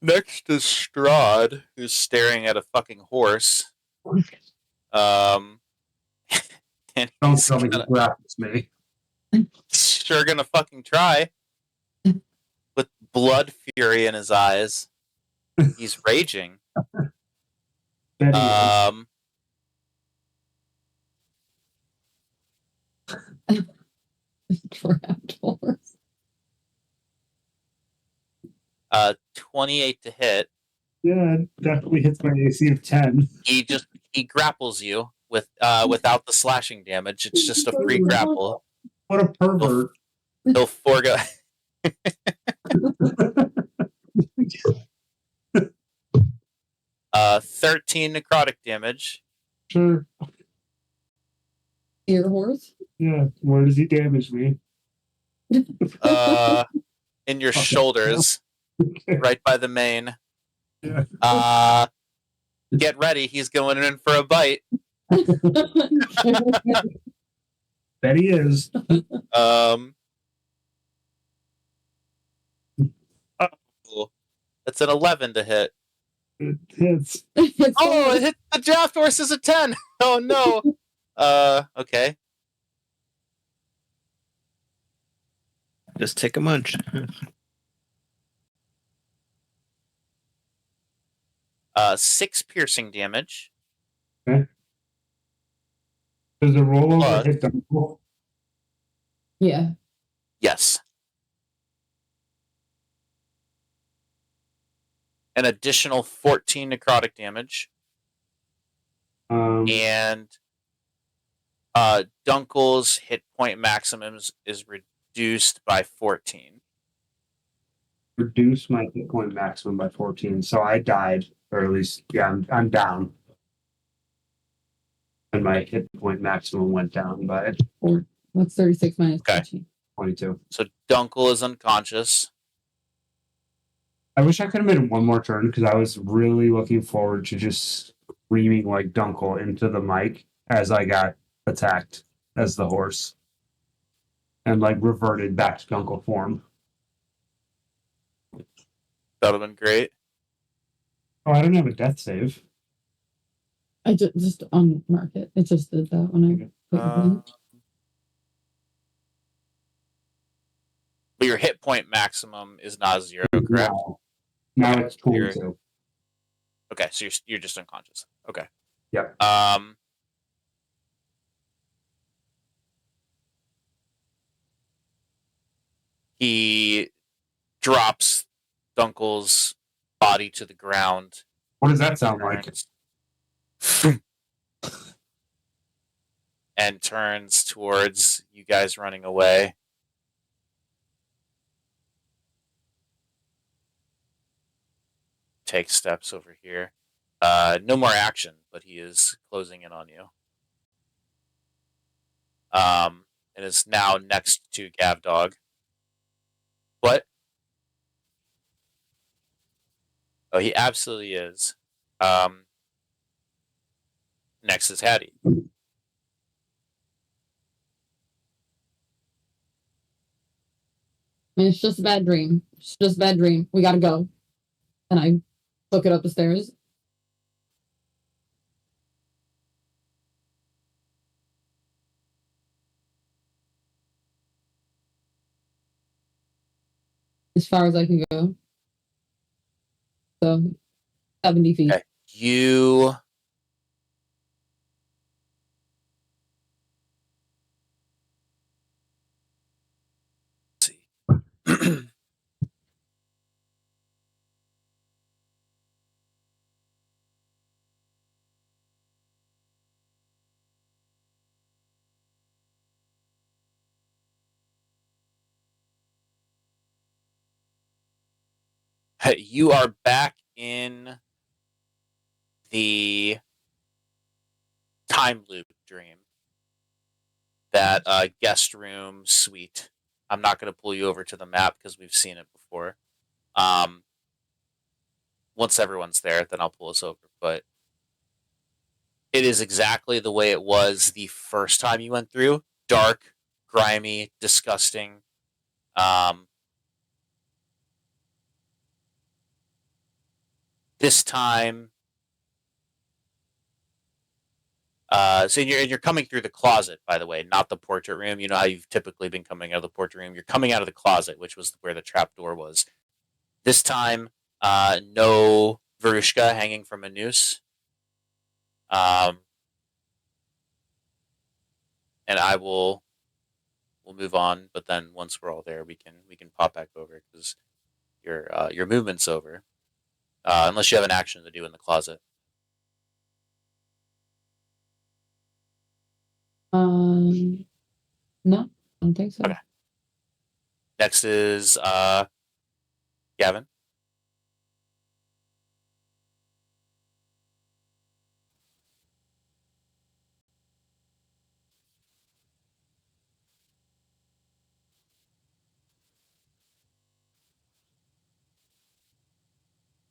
Next is Strahd, who's staring at a fucking horse. And Don't he's tell me he grabs me. sure gonna fucking try. With blood fury in his eyes. He's raging. Bet he is. Trapped horse. 28 to hit. Yeah, it definitely hits my AC of 10. He grapples you with without the slashing damage. It's just a free grapple. What a pervert. He'll forego 13 necrotic damage. Sure. Ear horse. Yeah. Where does he damage me? In your shoulders, right by the mane. Yeah. Get ready, he's going in for a bite. Bet he is. That's an 11 to hit. It hits. Oh, it hit the draft horse as a 10. Oh no. Okay. Just take a munch. 6 piercing damage. Does the rollover Plus- hit the roll? Yeah. Yes. An additional 14 necrotic damage. And Dunkel's hit point maximum is reduced by 14. Reduce my hit point maximum by 14. So I died, or at least, yeah, I'm down. And my hit point maximum went down by What's 36 minus Okay. 14? 22. So Dunkel is unconscious. I wish I could have made one more turn because I was really looking forward to just screaming like Dunkel into the mic as I got attacked as the horse and like reverted back to Dunkel form. That would have been great. Oh, I don't have a death save. I just unmark it. It just did that when I put it in. But your hit point maximum is not 0, correct? Now it's 22. Okay, so you're just unconscious. Okay. Yep. He drops Dunkel's body to the ground. What does that sound like? And turns towards you guys running away. Take steps over here. No more action, but he is closing in on you. It is now next to Gavdog. What? Oh, he absolutely is. Next is Hattie. It's just a bad dream. It's just a bad dream. We gotta go. And I book it up the stairs. As far as I can go. So 70 feet. Okay. You see. You are back in the time loop dream. That guest room suite. I'm not going to pull you over to the map because we've seen it before. Once everyone's there, then I'll pull us over. But It is exactly the way it was the first time you went through. Dark, grimy, disgusting. This time, so you're coming through the closet, by the way, not the portrait room. You know how you've typically been coming out of the portrait room. You're coming out of the closet, which was where the trap door was. This time, no Verushka hanging from a noose. And we'll move on. But then once we're all there, we can pop back over because your movement's over. Unless you have an action to do in the closet. No, I don't think so. Okay. Next is Gavin.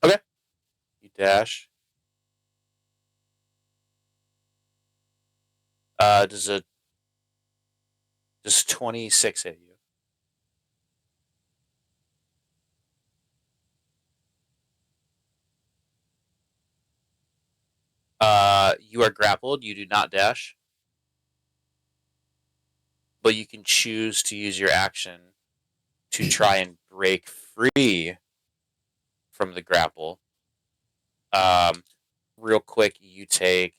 Okay. You dash. Does 26 hit you? You are grappled. You do not dash, but you can choose to use your action to try and break free from the grapple. Real quick, you take.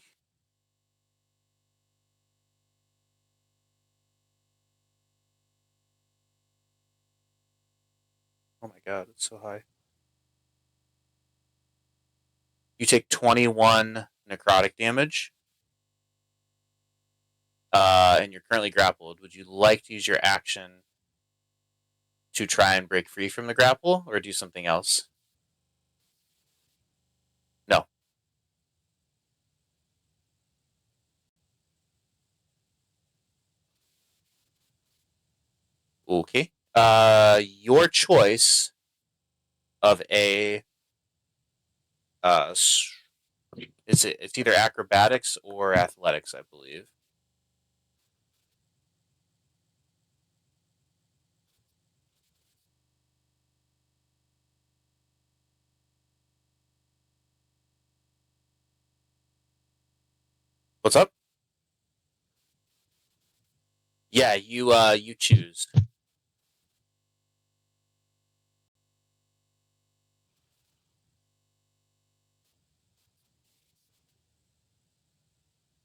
Oh my god, it's so high. You take 21 necrotic damage. And you're currently grappled. Would you like to use your action to try and break free from the grapple or do something else? No. Okay. Your choice of a it's either acrobatics or athletics, I believe. What's up? Yeah, you choose.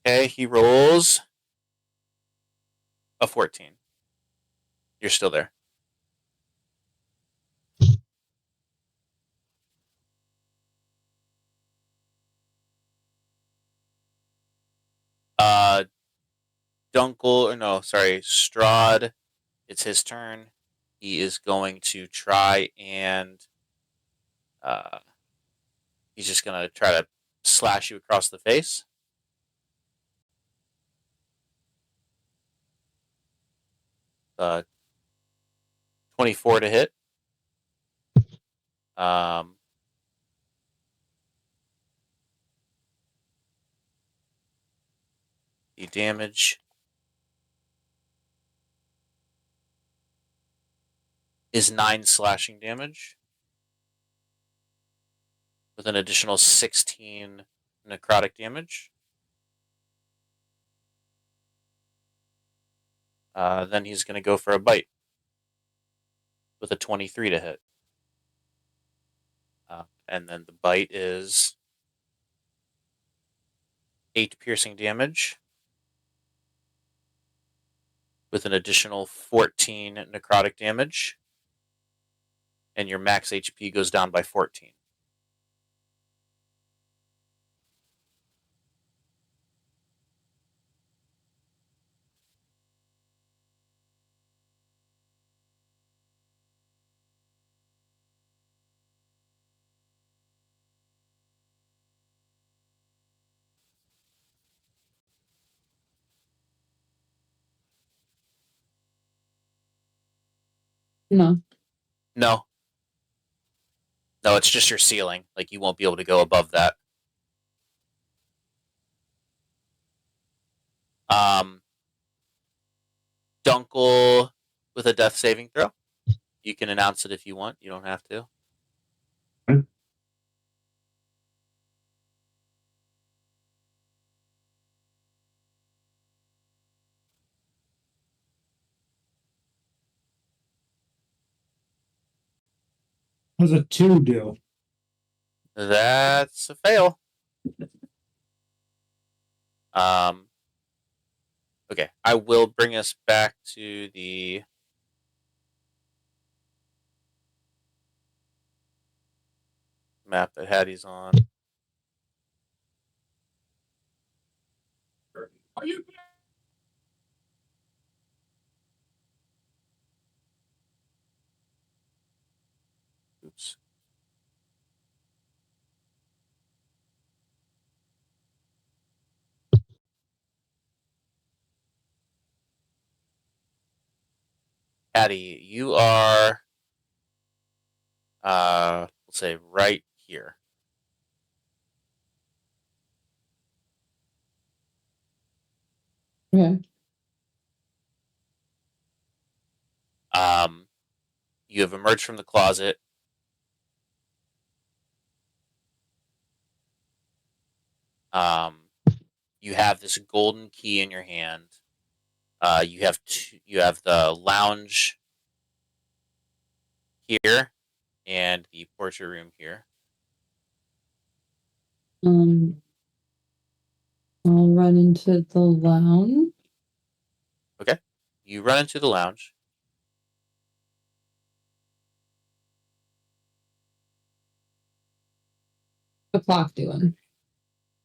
Okay, he rolls a 14. You're still there. Uh Strahd, it's his turn. He is going to try and uh he's just gonna try to slash you across the face. 24 to hit. Um, the damage is 9 slashing damage with an additional 16 necrotic damage. Then he's going to go for a bite with a 23 to hit. And then the bite is 8 piercing damage with an additional 14 necrotic damage. And your max HP goes down by 14. No. No. No, it's just your ceiling. Like, you won't be able to go above that. Dunkel with a death saving throw. You can announce it if you want. You don't have to. Okay. What does a 2 do? That's a fail. Okay, I will bring us back to the map that Hattie's on. Oops. Hattie, you are, let's say right here. Okay. You have emerged from the closet. You have this golden key in your hand. You have the lounge here and the portrait room here. I'll run into the lounge. Okay. You run into the lounge. The clock doing?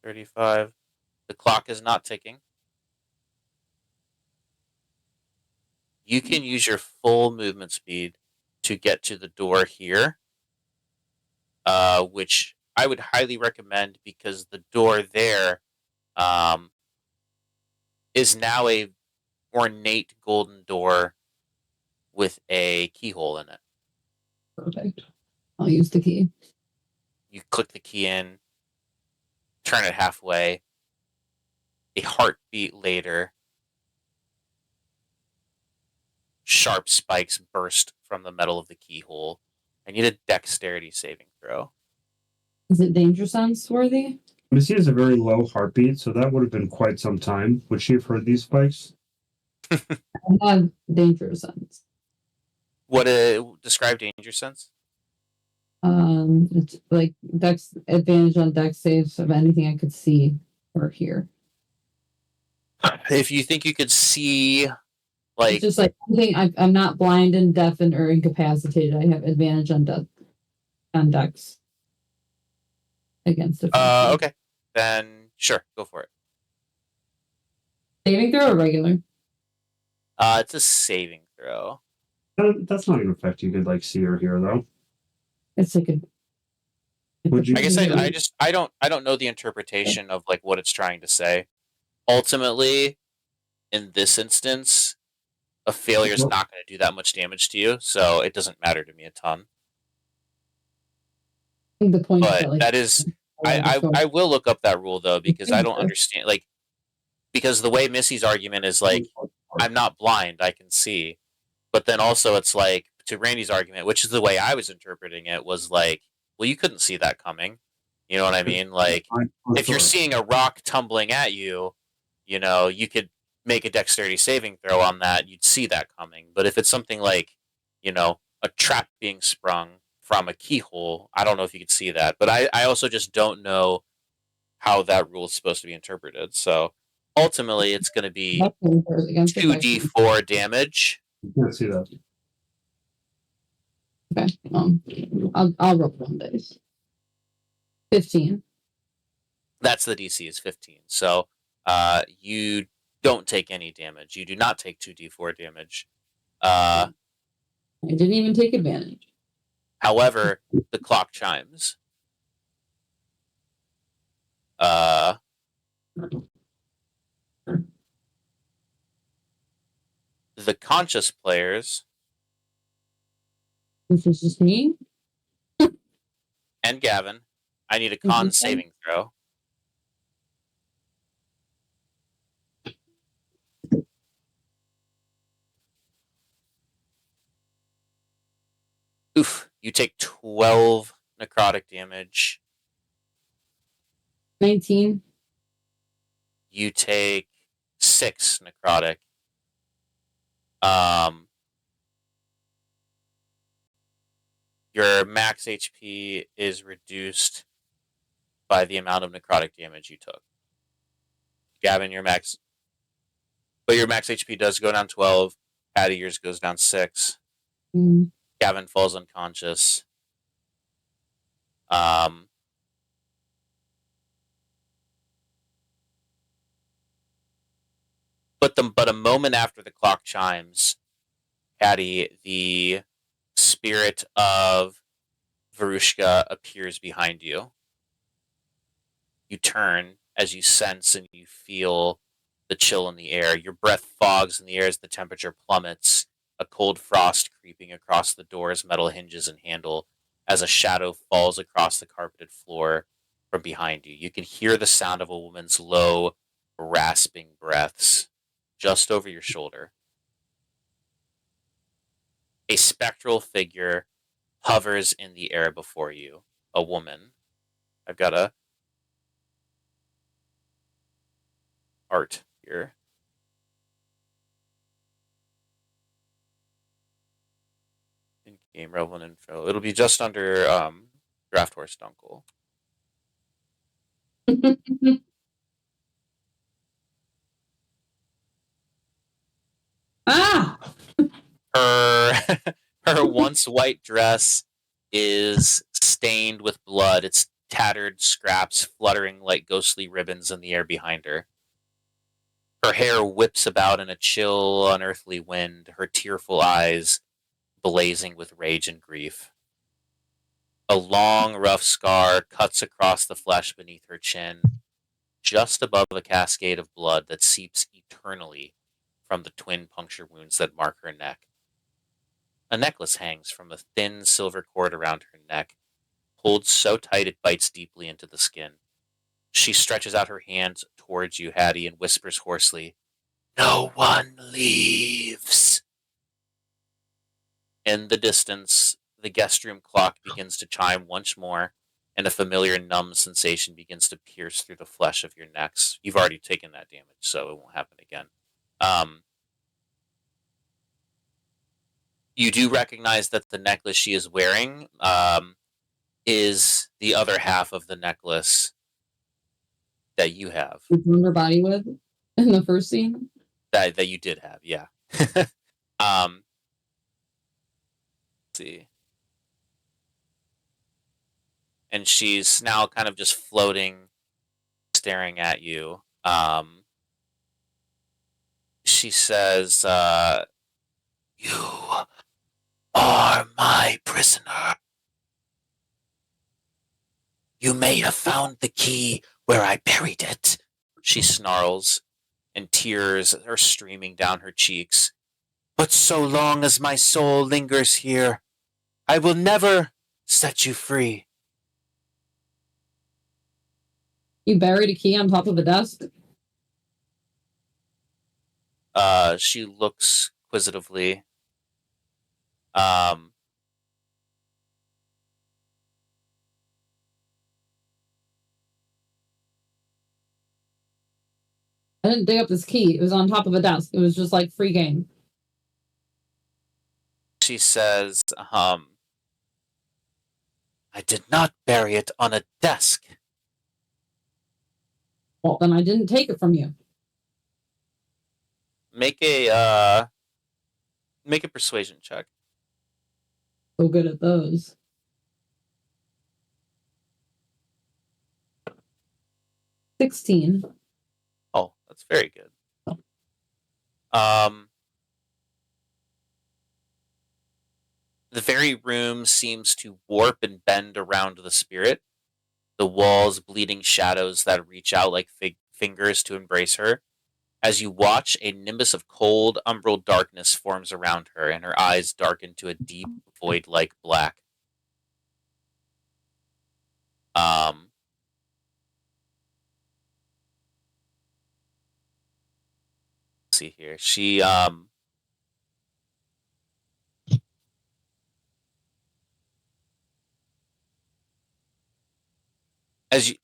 35. The clock is not ticking. You can use your full movement speed to get to the door here, which I would highly recommend because the door there is now a ornate golden door with a keyhole in it. Perfect. I'll use the key. You click the key in, turn it halfway. A heartbeat later, sharp spikes burst from the metal of the keyhole. I need a dexterity saving throw. Is it danger sense worthy? Missy has a very low heartbeat, so that would have been quite some time. Would she have heard these spikes? I have danger sense. What describe danger sense? It's like dex advantage on dex saves of anything I could see or hear. If you think you could see, like, It's just like I'm not blind and deafened or incapacitated. I have advantage on dex against it. Okay, then sure, go for it. Saving throw or regular? It's a saving throw. That's not an effect you could like see or hear though. It's like a. Would you? I guess I don't know the interpretation of like what it's trying to say. Ultimately, in this instance, a failure is not going to do that much damage to you, so it doesn't matter to me a ton. I think the point But is like, that is, I will look up that rule though because I don't understand because the way Missy's argument is like I'm not blind, I can see, but then also it's like to Randy's argument, which is the way I was interpreting it, was like, well, you couldn't see that coming. You know what I mean? Like if you're seeing a rock tumbling at you, you know, you could make a dexterity saving throw on that. You'd see that coming. But if it's something like, you know, a trap being sprung from a keyhole, I don't know if you could see that. But I also just don't know how that rule is supposed to be interpreted. So ultimately, it's going to be 2d4 damage. You can't see that. Okay. I'll roll one dice. 15. That's the DC is 15. So you don't take any damage. You do not take 2d4 damage. I didn't even take advantage. However, the clock chimes. The conscious players This is just me. and Gavin, I need a con saving throw. Oof. You take 12 necrotic damage. 19. You take 6 necrotic. Your max HP is reduced by the amount of necrotic damage you took. Gavin, your max HP does go down 12. Patty, yours goes down 6. Mm. Gavin falls unconscious. But a moment after the clock chimes, Patty, the spirit of Varushka appears behind you. You turn as you sense and you feel the chill in the air. Your breath fogs in the air as the temperature plummets, a cold frost creeping across the door's metal hinges and handle as a shadow falls across the carpeted floor from behind you. You can hear the sound of a woman's low, rasping breaths just over your shoulder. A spectral figure hovers in the air before you. A woman. I've got a art here. In-game relevant info. It'll be just under Draft Horse Dunkel. Ah! Her once white dress is stained with blood. Its tattered scraps fluttering like ghostly ribbons in the air behind her. Her hair whips about in a chill, unearthly wind, her tearful eyes blazing with rage and grief. A long, rough scar cuts across the flesh beneath her chin, just above a cascade of blood that seeps eternally from the twin puncture wounds that mark her neck. A necklace hangs from a thin silver cord around her neck, pulled so tight it bites deeply into the skin. She stretches out her hand towards you, Hattie, and whispers hoarsely, "No one leaves." In the distance, the guest room clock begins to chime once more, and a familiar numb sensation begins to pierce through the flesh of your necks. You've already taken that damage, so it won't happen again. You do recognize that the necklace she is wearing is the other half of the necklace that you have. Which one her body with in the first scene? That you did have, yeah. Let's see. And she's now kind of just floating, staring at you. She says, "You are my prisoner. You may have found the key where I buried it," she snarls, and tears are streaming down her cheeks. "But so long as my soul lingers here, I will never set you free." You buried a key on top of a desk? She looks inquisitively. I didn't dig up this key. It was on top of a desk. It was just like free game. She says, "I did not bury it on a desk." Well, then I didn't take it from you. Make a persuasion check. So good at those. 16. Oh, that's very good. The very room seems to warp and bend around the spirit. The walls bleeding shadows that reach out like fingers to embrace her. As you watch, a nimbus of cold, umbral darkness forms around her, and her eyes darken to a deep, void-like black. Let's see here. She As you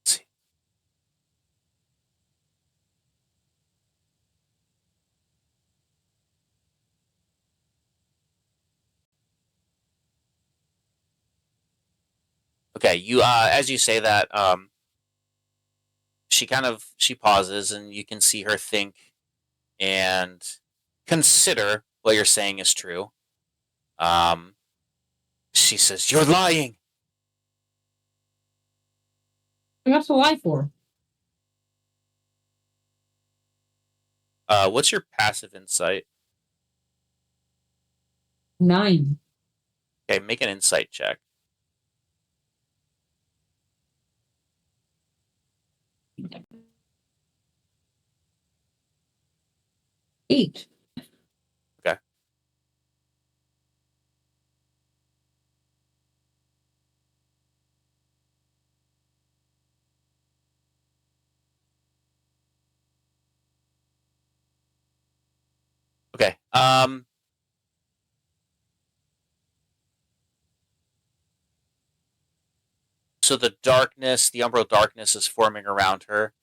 see. Okay, you as you say that, she pauses, and you can see her think and consider what you're saying is true. She says, "You're lying." What's to lie for? What's your passive insight? 9. Okay, make an insight check. Eight. Okay. Okay. So the darkness, the umbral darkness, is forming around her.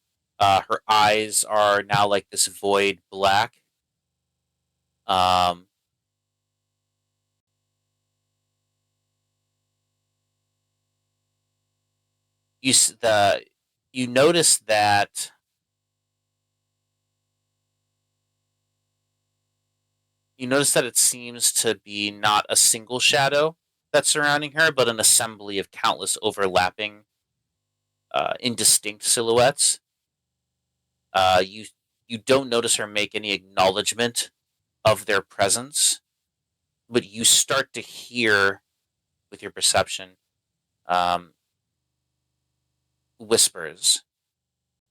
Her eyes are now like this void black. Um, you s- the you notice that it seems to be not a single shadow that's surrounding her, but an assembly of countless overlapping, indistinct silhouettes. You don't notice her make any acknowledgement of their presence, but you start to hear with your perception, um, whispers,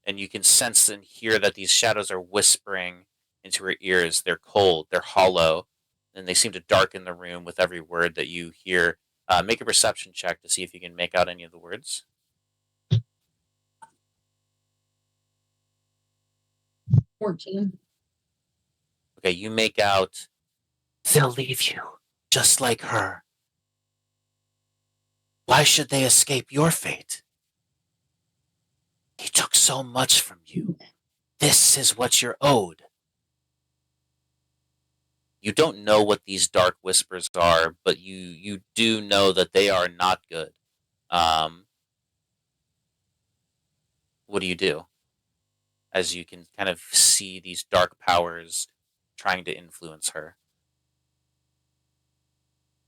and you can sense and hear that these shadows are whispering into her ears. They're cold, they're hollow, and they seem to darken the room with every word that you hear. Make a perception check to see if you can make out any of the words. 14. Okay, you make out, "They'll leave you, just like her. Why should they escape your fate? He took so much from you. This is what you're owed." You don't know what these dark whispers are, but you do know that they are not good. Um, what do you do as you can kind of see these dark powers trying to influence her?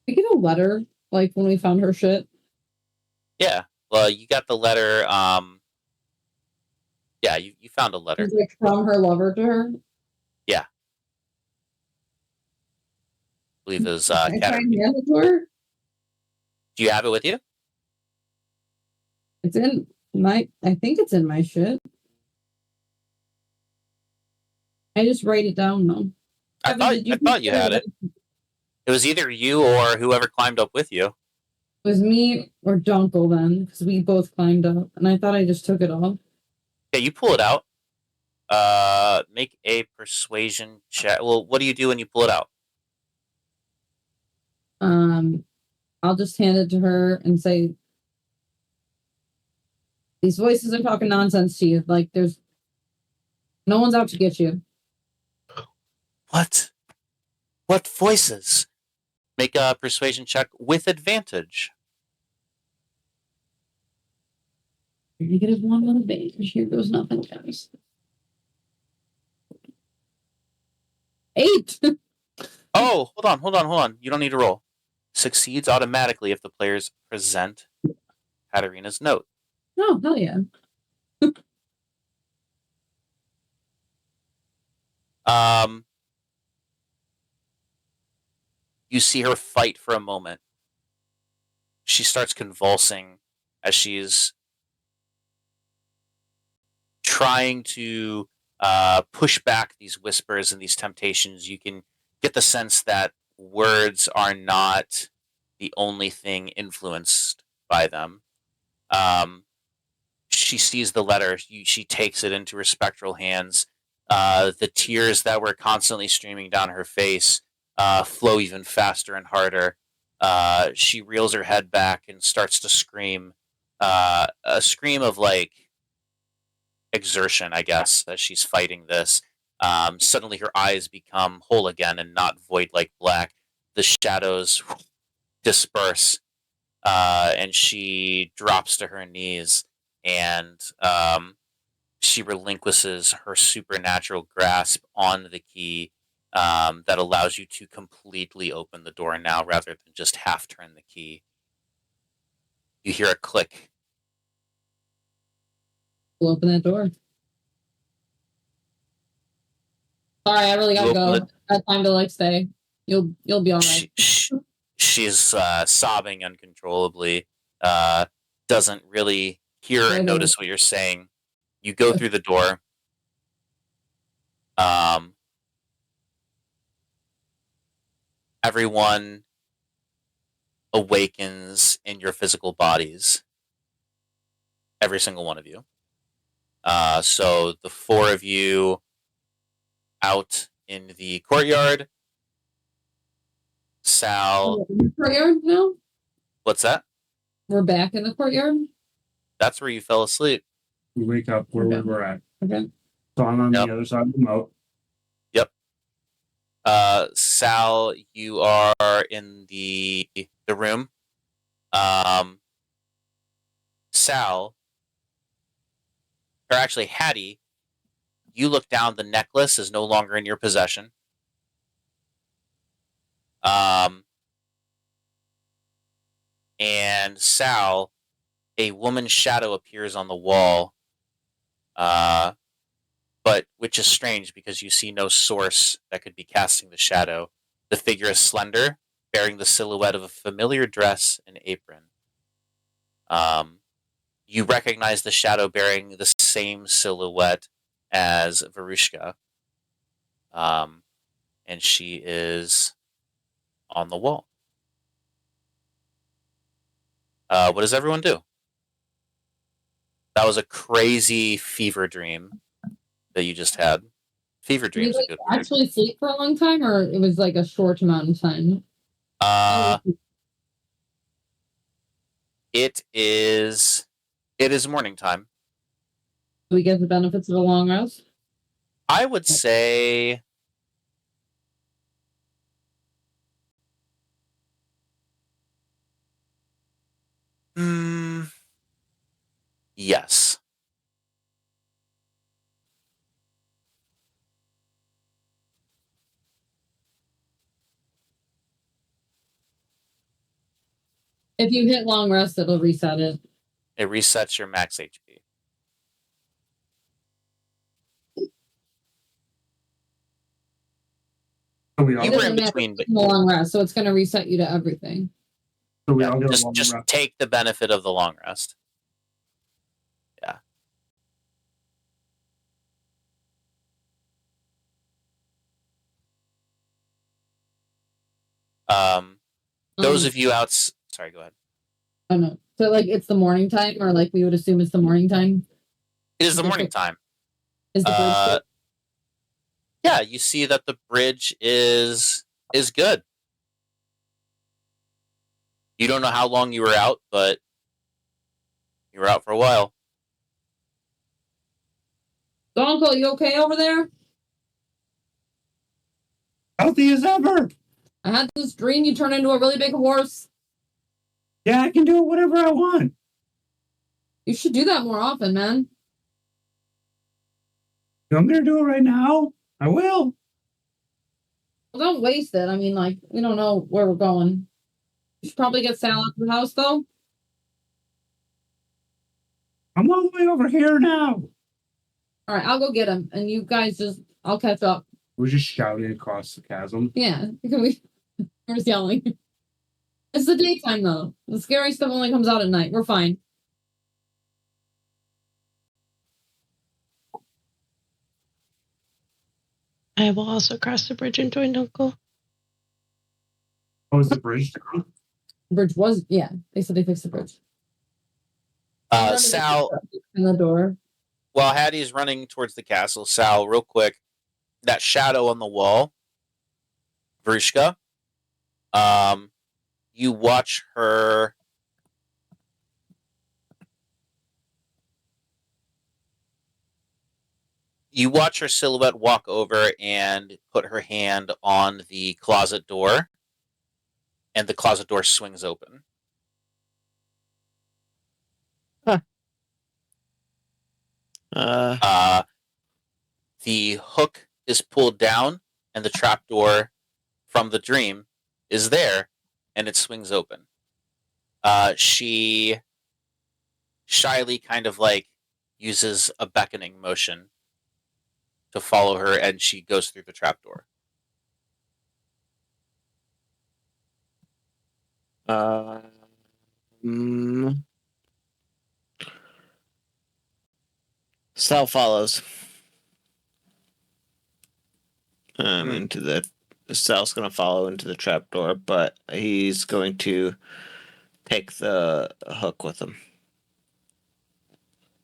We get a letter, like when we found her shit. Yeah, well, you got the letter. Yeah, you found a letter. It's like from her lover to her. Yeah, I believe it was I try and Katarina. hand it to her. Do you have it with you? It's in my. I think it's in my shit. I just write it down though. I thought you had it. It was either you or whoever climbed up with you. It was me or Dunkel then, because we both climbed up, and I thought I just took it off. Okay, you pull it out. Make a persuasion check. Well, what do you do when you pull it out? I'll just hand it to her and say, "These voices are talking nonsense to you. Like, there's no one's out to get you." What? What voices? Make a persuasion check with advantage. -1 with advantage. Here goes nothing, guys. 8. Oh, hold on. You don't need to roll. Succeeds automatically if the players present Katarina's note. Oh, hell yeah. You see her fight for a moment. She starts convulsing as she's trying to push back these whispers and these temptations. You can get the sense that words are not the only thing influenced by them. She sees the letter. She takes it into her spectral hands. The tears that were constantly streaming down her face flow even faster and harder. She reels her head back and starts to scream. a scream of like exertion, I guess, as she's fighting this. Suddenly her eyes become whole again and not void like black. The shadows disperse, and she drops to her knees, and she relinquishes her supernatural grasp on the key, that allows you to completely open the door now rather than just half turn the key. You hear a click. We'll open that door. Sorry, I really gotta You go. open I have time to like stay. You'll be all right. She's sobbing uncontrollably. Doesn't really hear and notice what you're saying. You go through the door. Everyone awakens in your physical bodies. Every single one of you. So the four of you out in the courtyard. Sal. In the courtyard now? What's that? We're back in the courtyard? That's where you fell asleep. We wake up where Okay. we were at. Okay. So I'm on Yep. the other side of the moat. Yep. Sal, you are in the room. Sal, or actually Hattie, you look down. The necklace is no longer in your possession. And Sal, a woman's shadow appears on the wall. But which is strange because you see no source that could be casting the shadow. The figure is slender, bearing the silhouette of a familiar dress and apron. You recognize the shadow bearing the same silhouette as Varushka. And she is on the wall. What does everyone do? That was a crazy fever dream that you just had. Fever Did you dreams are good. Word. actually sleep for a long time, or it was like a short amount of time? It is morning time. Do we get the benefits of a long rest? I would say yes. If you hit long rest, it'll reset it. It resets your max HP. So we all, You were in between, but long rest, so it's going to reset you to everything. so we all get a just long just rest. take the benefit of the long rest. Yeah. Those of you out. Sorry, go ahead. Oh no. So like it's the morning time, or like we would assume it's the morning time. It is the morning time. Is the bridge good? Yeah, you see that the bridge is good. You don't know how long you were out, but you were out for a while. So, Uncle, you okay over there? Healthy as ever. I had this dream you turned into a really big horse. Yeah, I can do whatever I want. You should do that more often, man. You want me to do it right now? I will. Well, don't waste it. I mean, like, we don't know where we're going. You should probably get Sal out of the house, though. I'm all the way over here now. All right, I'll go get him, and you guys I'll catch up. We're just shouting across the chasm. Yeah, we're just yelling. It's the daytime, though. The scary stuff only comes out at night. We're fine. I will also cross the bridge and join Uncle. Oh, is the bridge down? The bridge was, yeah. They said they fixed the bridge. Sal, in the door. while Hattie's running towards the castle, Sal, real quick, that shadow on the wall, Vrishka, you watch her You watch her silhouette walk over and put her hand on the closet door, and the closet door swings open. Uh, The hook is pulled down, and the trapdoor from the dream is there, and it swings open. She shyly kind of like uses a beckoning motion to follow her, and she goes through the trapdoor. mm, Sal follows. Into the Sal's going to follow into the trapdoor, but he's going to take the hook with him.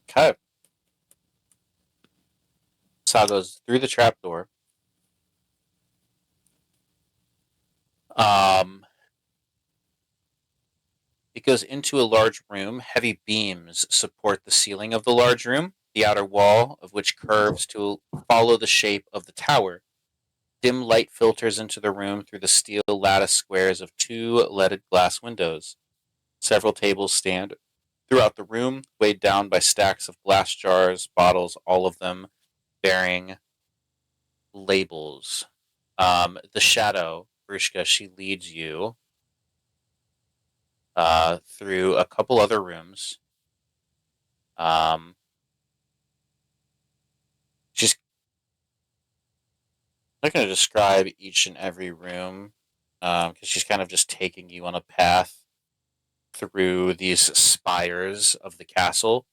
Okay. Sal goes through the trapdoor. It goes into a large room. Heavy beams support the ceiling of the large room, the outer wall of which curves to follow the shape of the tower. Dim light filters into the room through the steel lattice squares of 2 leaded glass windows. Several tables stand throughout the room, weighed down by stacks of glass jars, bottles, all of them bearing labels. The shadow, Vrishka, she leads you through a couple other rooms. She's not going to describe each and every room because she's kind of just taking you on a path through these spires of the castle.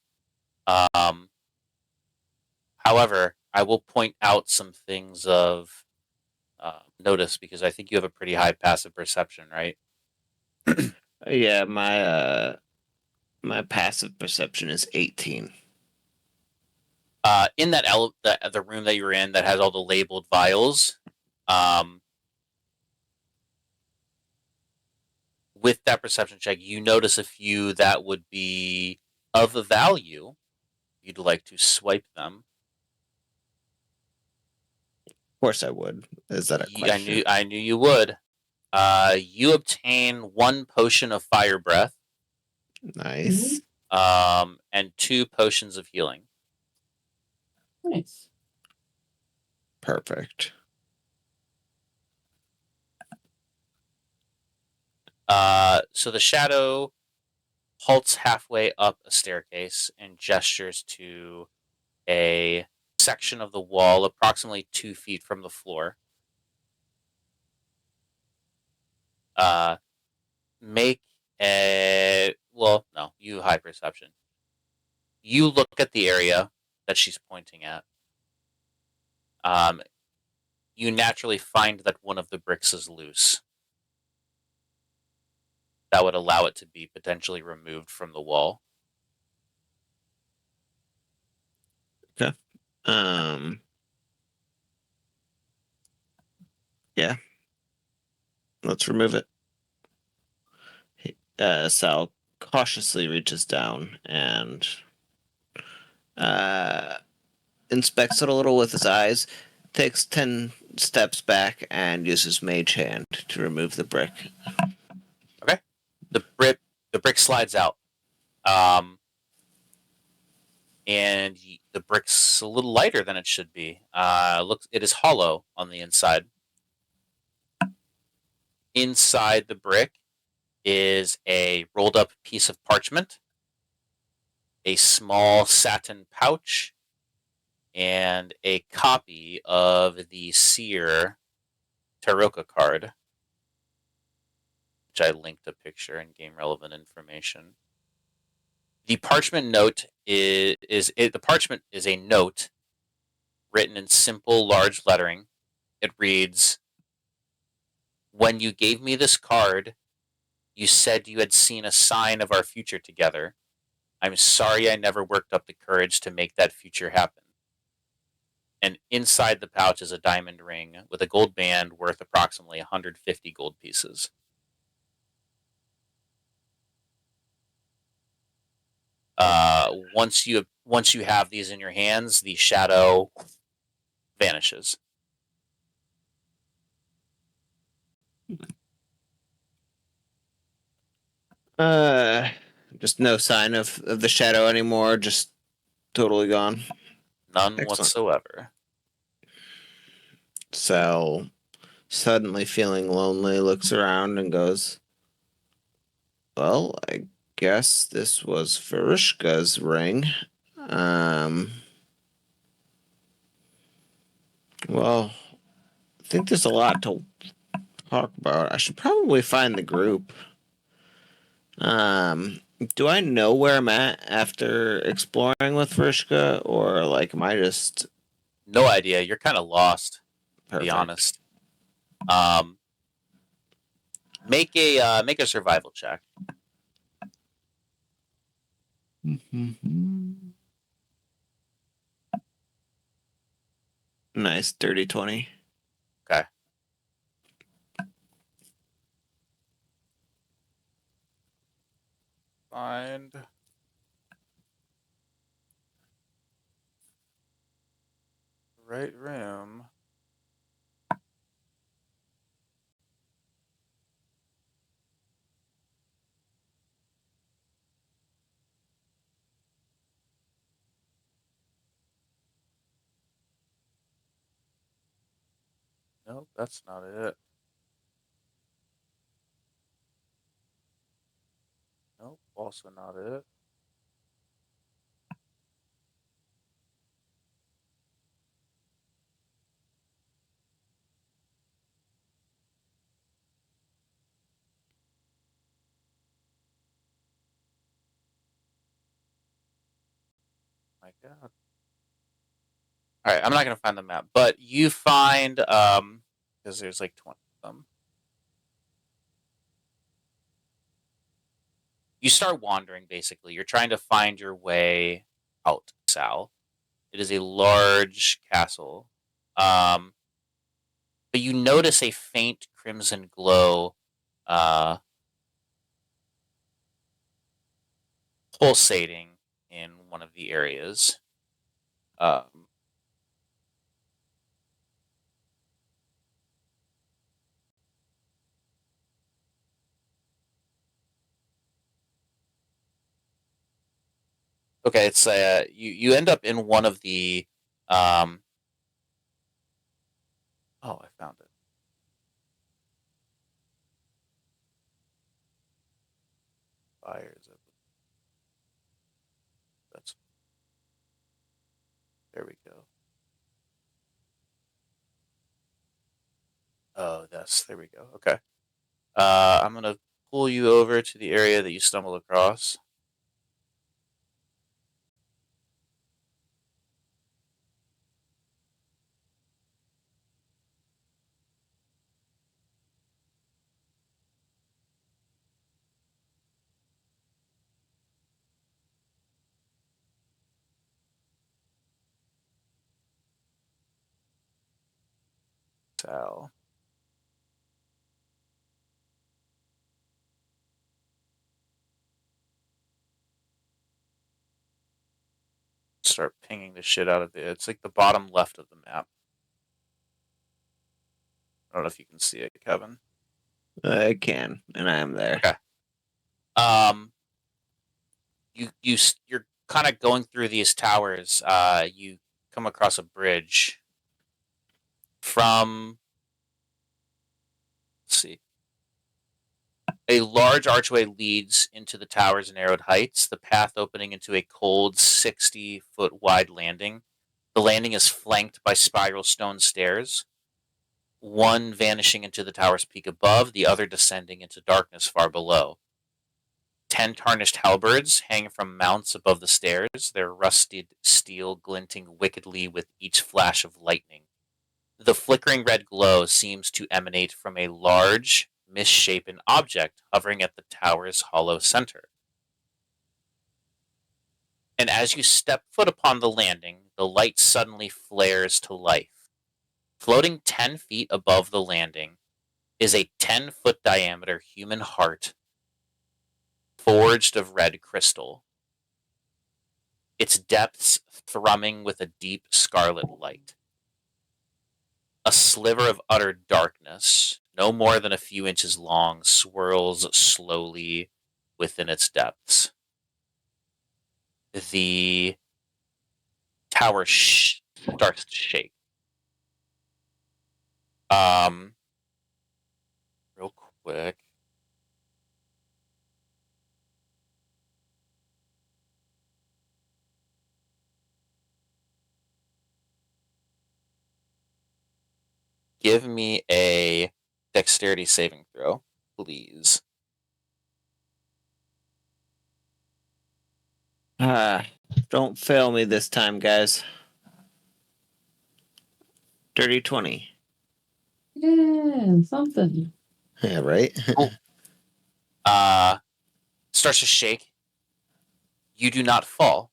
However, I will point out some things of notice because I think you have a pretty high passive perception, right? Yeah, my passive perception is 18. In that the room that you're in that has all the labeled vials, with that perception check, you notice a few that would be of value. You'd like to swipe them. Of course I would. Is that a question? I knew you would. You obtain 1 potion of fire breath. Nice. And 2 potions of healing. Nice. Perfect. So the shadow halts halfway up a staircase and gestures to a section of the wall approximately 2 feet from the floor. Make a... Well, no, you high perception. You look at the area that she's pointing at. You naturally find that one of the bricks is loose. That would allow it to be potentially removed from the wall. Okay. Yeah. Let's remove it. Sal cautiously reaches down and inspects it a little with his eyes, takes 10 steps back, and uses Mage Hand to remove the brick. Okay. The brick slides out. And the brick's a little lighter than it should be. It is hollow on the inside. Inside the brick is a rolled up piece of parchment, a small satin pouch, and a copy of the Seer Taroka card, which I linked a picture and game relevant information. The parchment note the parchment is a note written in simple, large lettering. It reads, "When you gave me this card, you said you had seen a sign of our future together. I'm sorry I never worked up the courage to make that future happen." And inside the pouch is a diamond ring with a gold band worth approximately 150 gold pieces. Once you have these in your hands, the shadow vanishes. Just no sign of the shadow anymore. Just totally gone. None Excellent. whatsoever. Sal, suddenly feeling lonely, looks around and goes, "Well, I guess this was Farishka's ring. Well, I think there's a lot to talk about. I should probably find the group. Do I know where I'm at after exploring with Farishka, or like am I just No idea. You're kind of lost, to be perfect? honest. Make a survival check. Nice, dirty 20. Okay. Find the right room. Nope, that's not it. Nope, also not it. My God. All right, I'm not gonna find the map, but you find because there's like 20 of them. You start wandering. Basically, you're trying to find your way out, Sal. It is a large castle, but you notice a faint crimson glow, uh, pulsating in one of the areas. Um, Okay, it's you end up in one of the um oh, I found it. Fires. That's There we go. Oh, there we go. Okay. I'm gonna pull you over to the area that you stumbled across. Sal. Start pinging the shit out of it. It's like the bottom left of the map. I don't know if you can see it, Kevin. I can, and I am there. Okay. You're kind of going through these towers. You come across a bridge from. Let's see. A large archway leads into the tower's narrowed heights, the path opening into a cold 60-foot wide landing. The landing is flanked by spiral stone stairs, one vanishing into the tower's peak above, the other descending into darkness far below. 10 tarnished halberds hang from mounts above the stairs, their rusted steel glinting wickedly with each flash of lightning. The flickering red glow seems to emanate from a large, misshapen object hovering at the tower's hollow center. And as you step foot upon the landing, the light suddenly flares to life. Floating 10 feet above the landing is a 10-foot diameter human heart forged of red crystal, its depths thrumming with a deep scarlet light. A sliver of utter darkness, no more than a few inches long, swirls slowly within its depths. The tower starts to shake. Real quick. Give me a dexterity saving throw, please. Don't fail me this time, guys. Dirty 20. Yeah, something. Yeah, right? Starts to shake. You do not fall.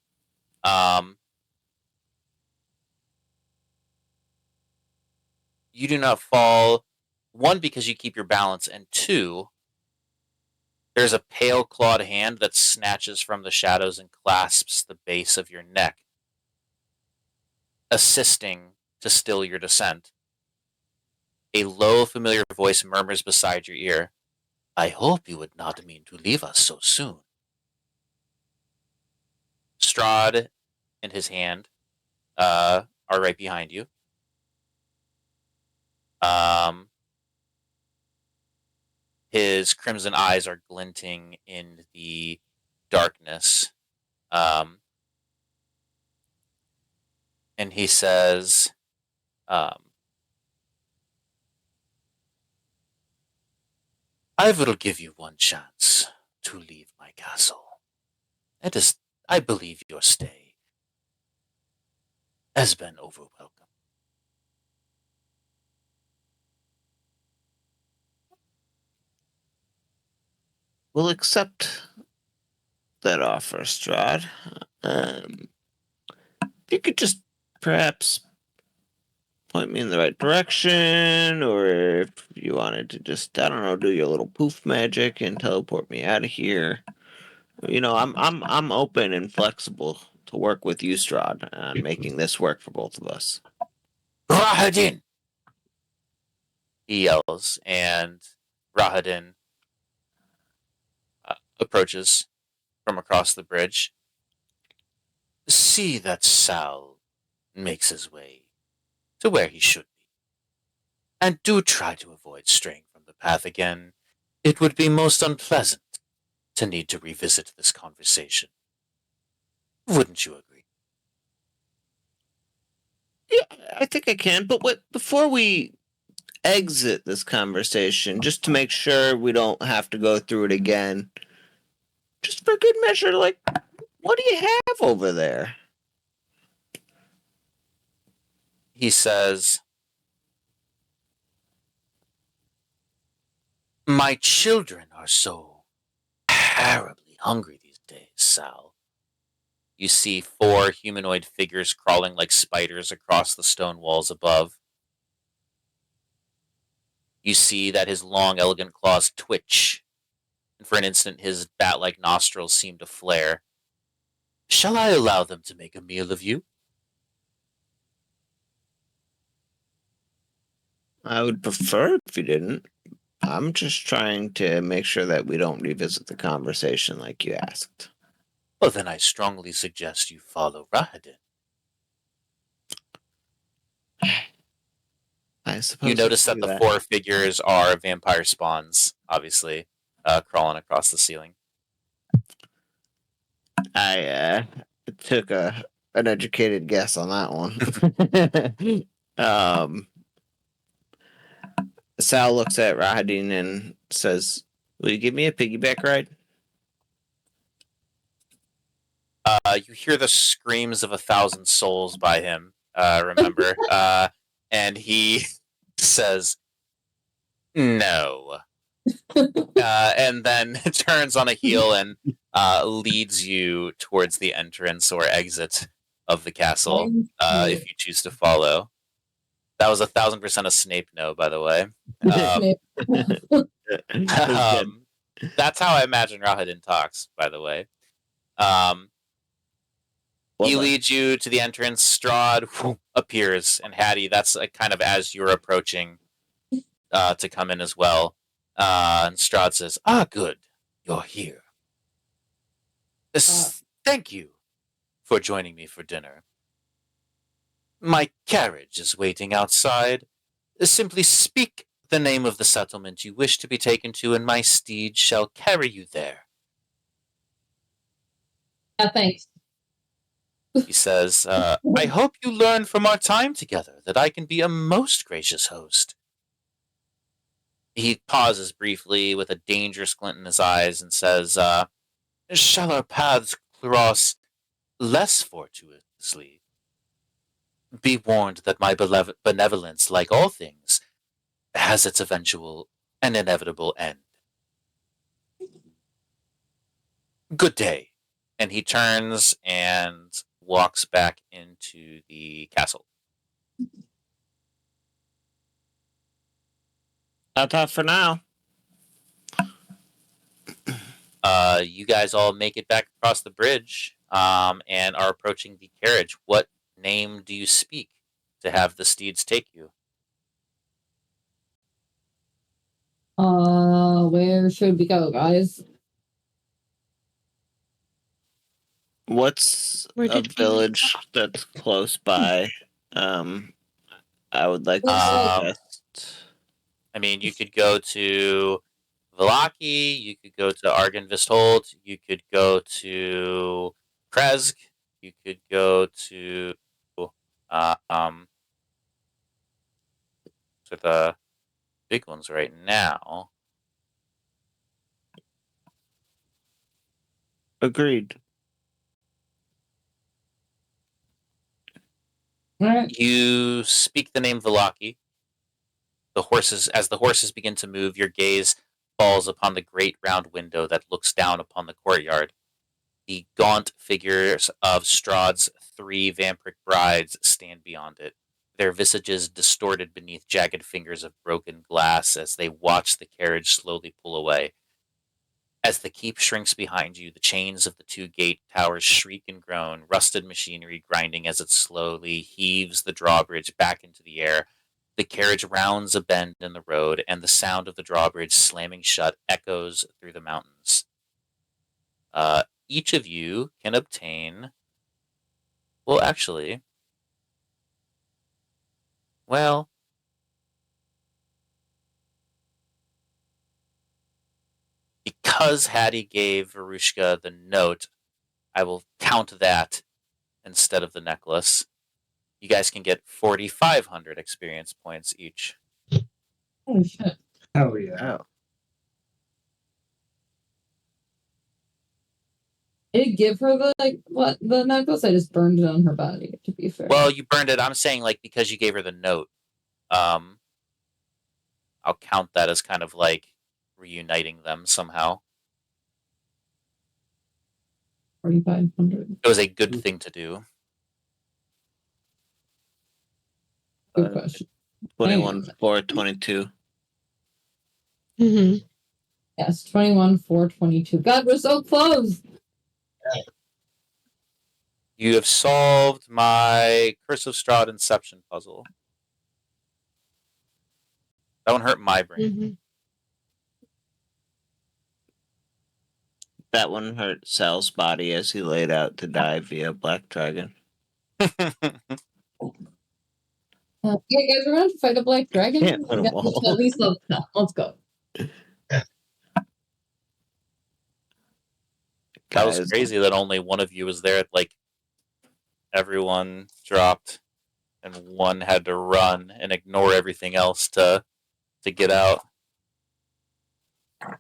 You do not fall, one, because you keep your balance, and two, there's a pale clawed hand that snatches from the shadows and clasps the base of your neck, assisting to still your descent. A low, familiar voice murmurs beside your ear, "I hope you would not mean to leave us so soon." Strahd and his hand are right behind you. His crimson eyes are glinting in the darkness. And he says, I will give you one chance to leave my castle. It is, I believe your stay has been overwhelming. We'll accept that offer, Strahd. If you could just perhaps point me in the right direction, or if you wanted to just, I don't know, do your little poof magic and teleport me out of here. I'm open and flexible to work with you, Strahd, on making this work for both of us. Rahadin! He yells, and Rahadin approaches from across the bridge. See that Sal makes his way to where he should be. And do try to avoid straying from the path again. It would be most unpleasant to need to revisit this conversation. Wouldn't you agree? Yeah, I think I can, but before we exit this conversation, just to make sure we don't have to go through it again, just for good measure, like, what do you have over there? He says, my children are so terribly hungry these days, Sal. You see 4 humanoid figures crawling like spiders across the stone walls above. You see that his long, elegant claws twitch, and for an instant his bat-like nostrils seem to flare. Shall I allow them to make a meal of you? I would prefer if you didn't. I'm just trying to make sure that we don't revisit the conversation like you asked. Well, then I strongly suggest you follow Rahadin. I suppose You notice I that can the do 4 figures are vampire spawns, obviously, crawling across the ceiling. I took an educated guess on that one. Sal looks at Rahadin and says, "Will you give me a piggyback ride?" You hear the screams of 1,000 souls by him, remember? And he says, no. And then turns on a heel and leads you towards the entrance or exit of the castle, if you choose to follow. That was 1,000% a Snape no, by the way. That's how I imagine Rahadin talks, by the way. He leads you to the entrance. Strahd appears, and Hattie, that's kind of as you're approaching to come in as well. And Strahd says, good. You're here. Thank you for joining me for dinner. My carriage is waiting outside. Simply speak the name of the settlement you wish to be taken to, and my steed shall carry you there. Thanks. He says, I hope you learn from our time together that I can be a most gracious host. He pauses briefly with a dangerous glint in his eyes and says, shall our paths cross less fortuitously? Be warned that my benevolence, like all things, has its eventual and inevitable end. Good day. And he turns and walks back into the castle. That's for now. You guys all make it back across the bridge and are approaching the carriage. What name do you speak to have the steeds take you? Where should we go, guys? What's Where a did we- village that's close by? I would like to suggest. I mean, you could go to Velaki, you could go to Argenvisthold, you could go to Kresk, you could go to to the big ones right now. Agreed. All right. You speak the name Velaki. As the horses begin to move, your gaze falls upon the great round window that looks down upon the courtyard. The gaunt figures of Strahd's 3 vampiric brides stand beyond it, their visages distorted beneath jagged fingers of broken glass as they watch the carriage slowly pull away. As the keep shrinks behind you, the chains of the 2 gate towers shriek and groan, rusted machinery grinding as it slowly heaves the drawbridge back into the air. The carriage rounds a bend in the road, and the sound of the drawbridge slamming shut echoes through the mountains. Each of you can obtain... Well, actually... Well... Because Hattie gave Varushka the note, I will count that instead of the necklace. You guys can get 4,500 experience points each. Holy shit. Hell yeah. Oh. I did give her the necklace. I just burned it on her body, to be fair. Well, you burned it. I'm saying, like, because you gave her the note. I'll count that as kind of like reuniting them somehow. 4,500. It was a good thing to do. Good question. 21, 4, 22. Mm-hmm. Yes, 21, 4, 22. God, we're so close. You have solved my Curse of Strahd Inception puzzle. That one hurt my brain. Mm-hmm. That one hurt Sal's body as he laid out to die via Black Dragon. Yeah, guys, we're going to fight a black dragon. Can't put 'em all. At least let's go. That was Guys, crazy that only one of you was there. Like, everyone dropped and one had to run and ignore everything else to get out. I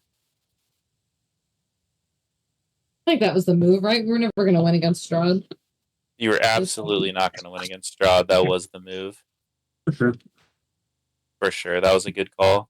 think that was the move, right? We're never going to win against Strahd. You were absolutely not going to win against Strahd. That was the move. For sure. For sure. That was a good call.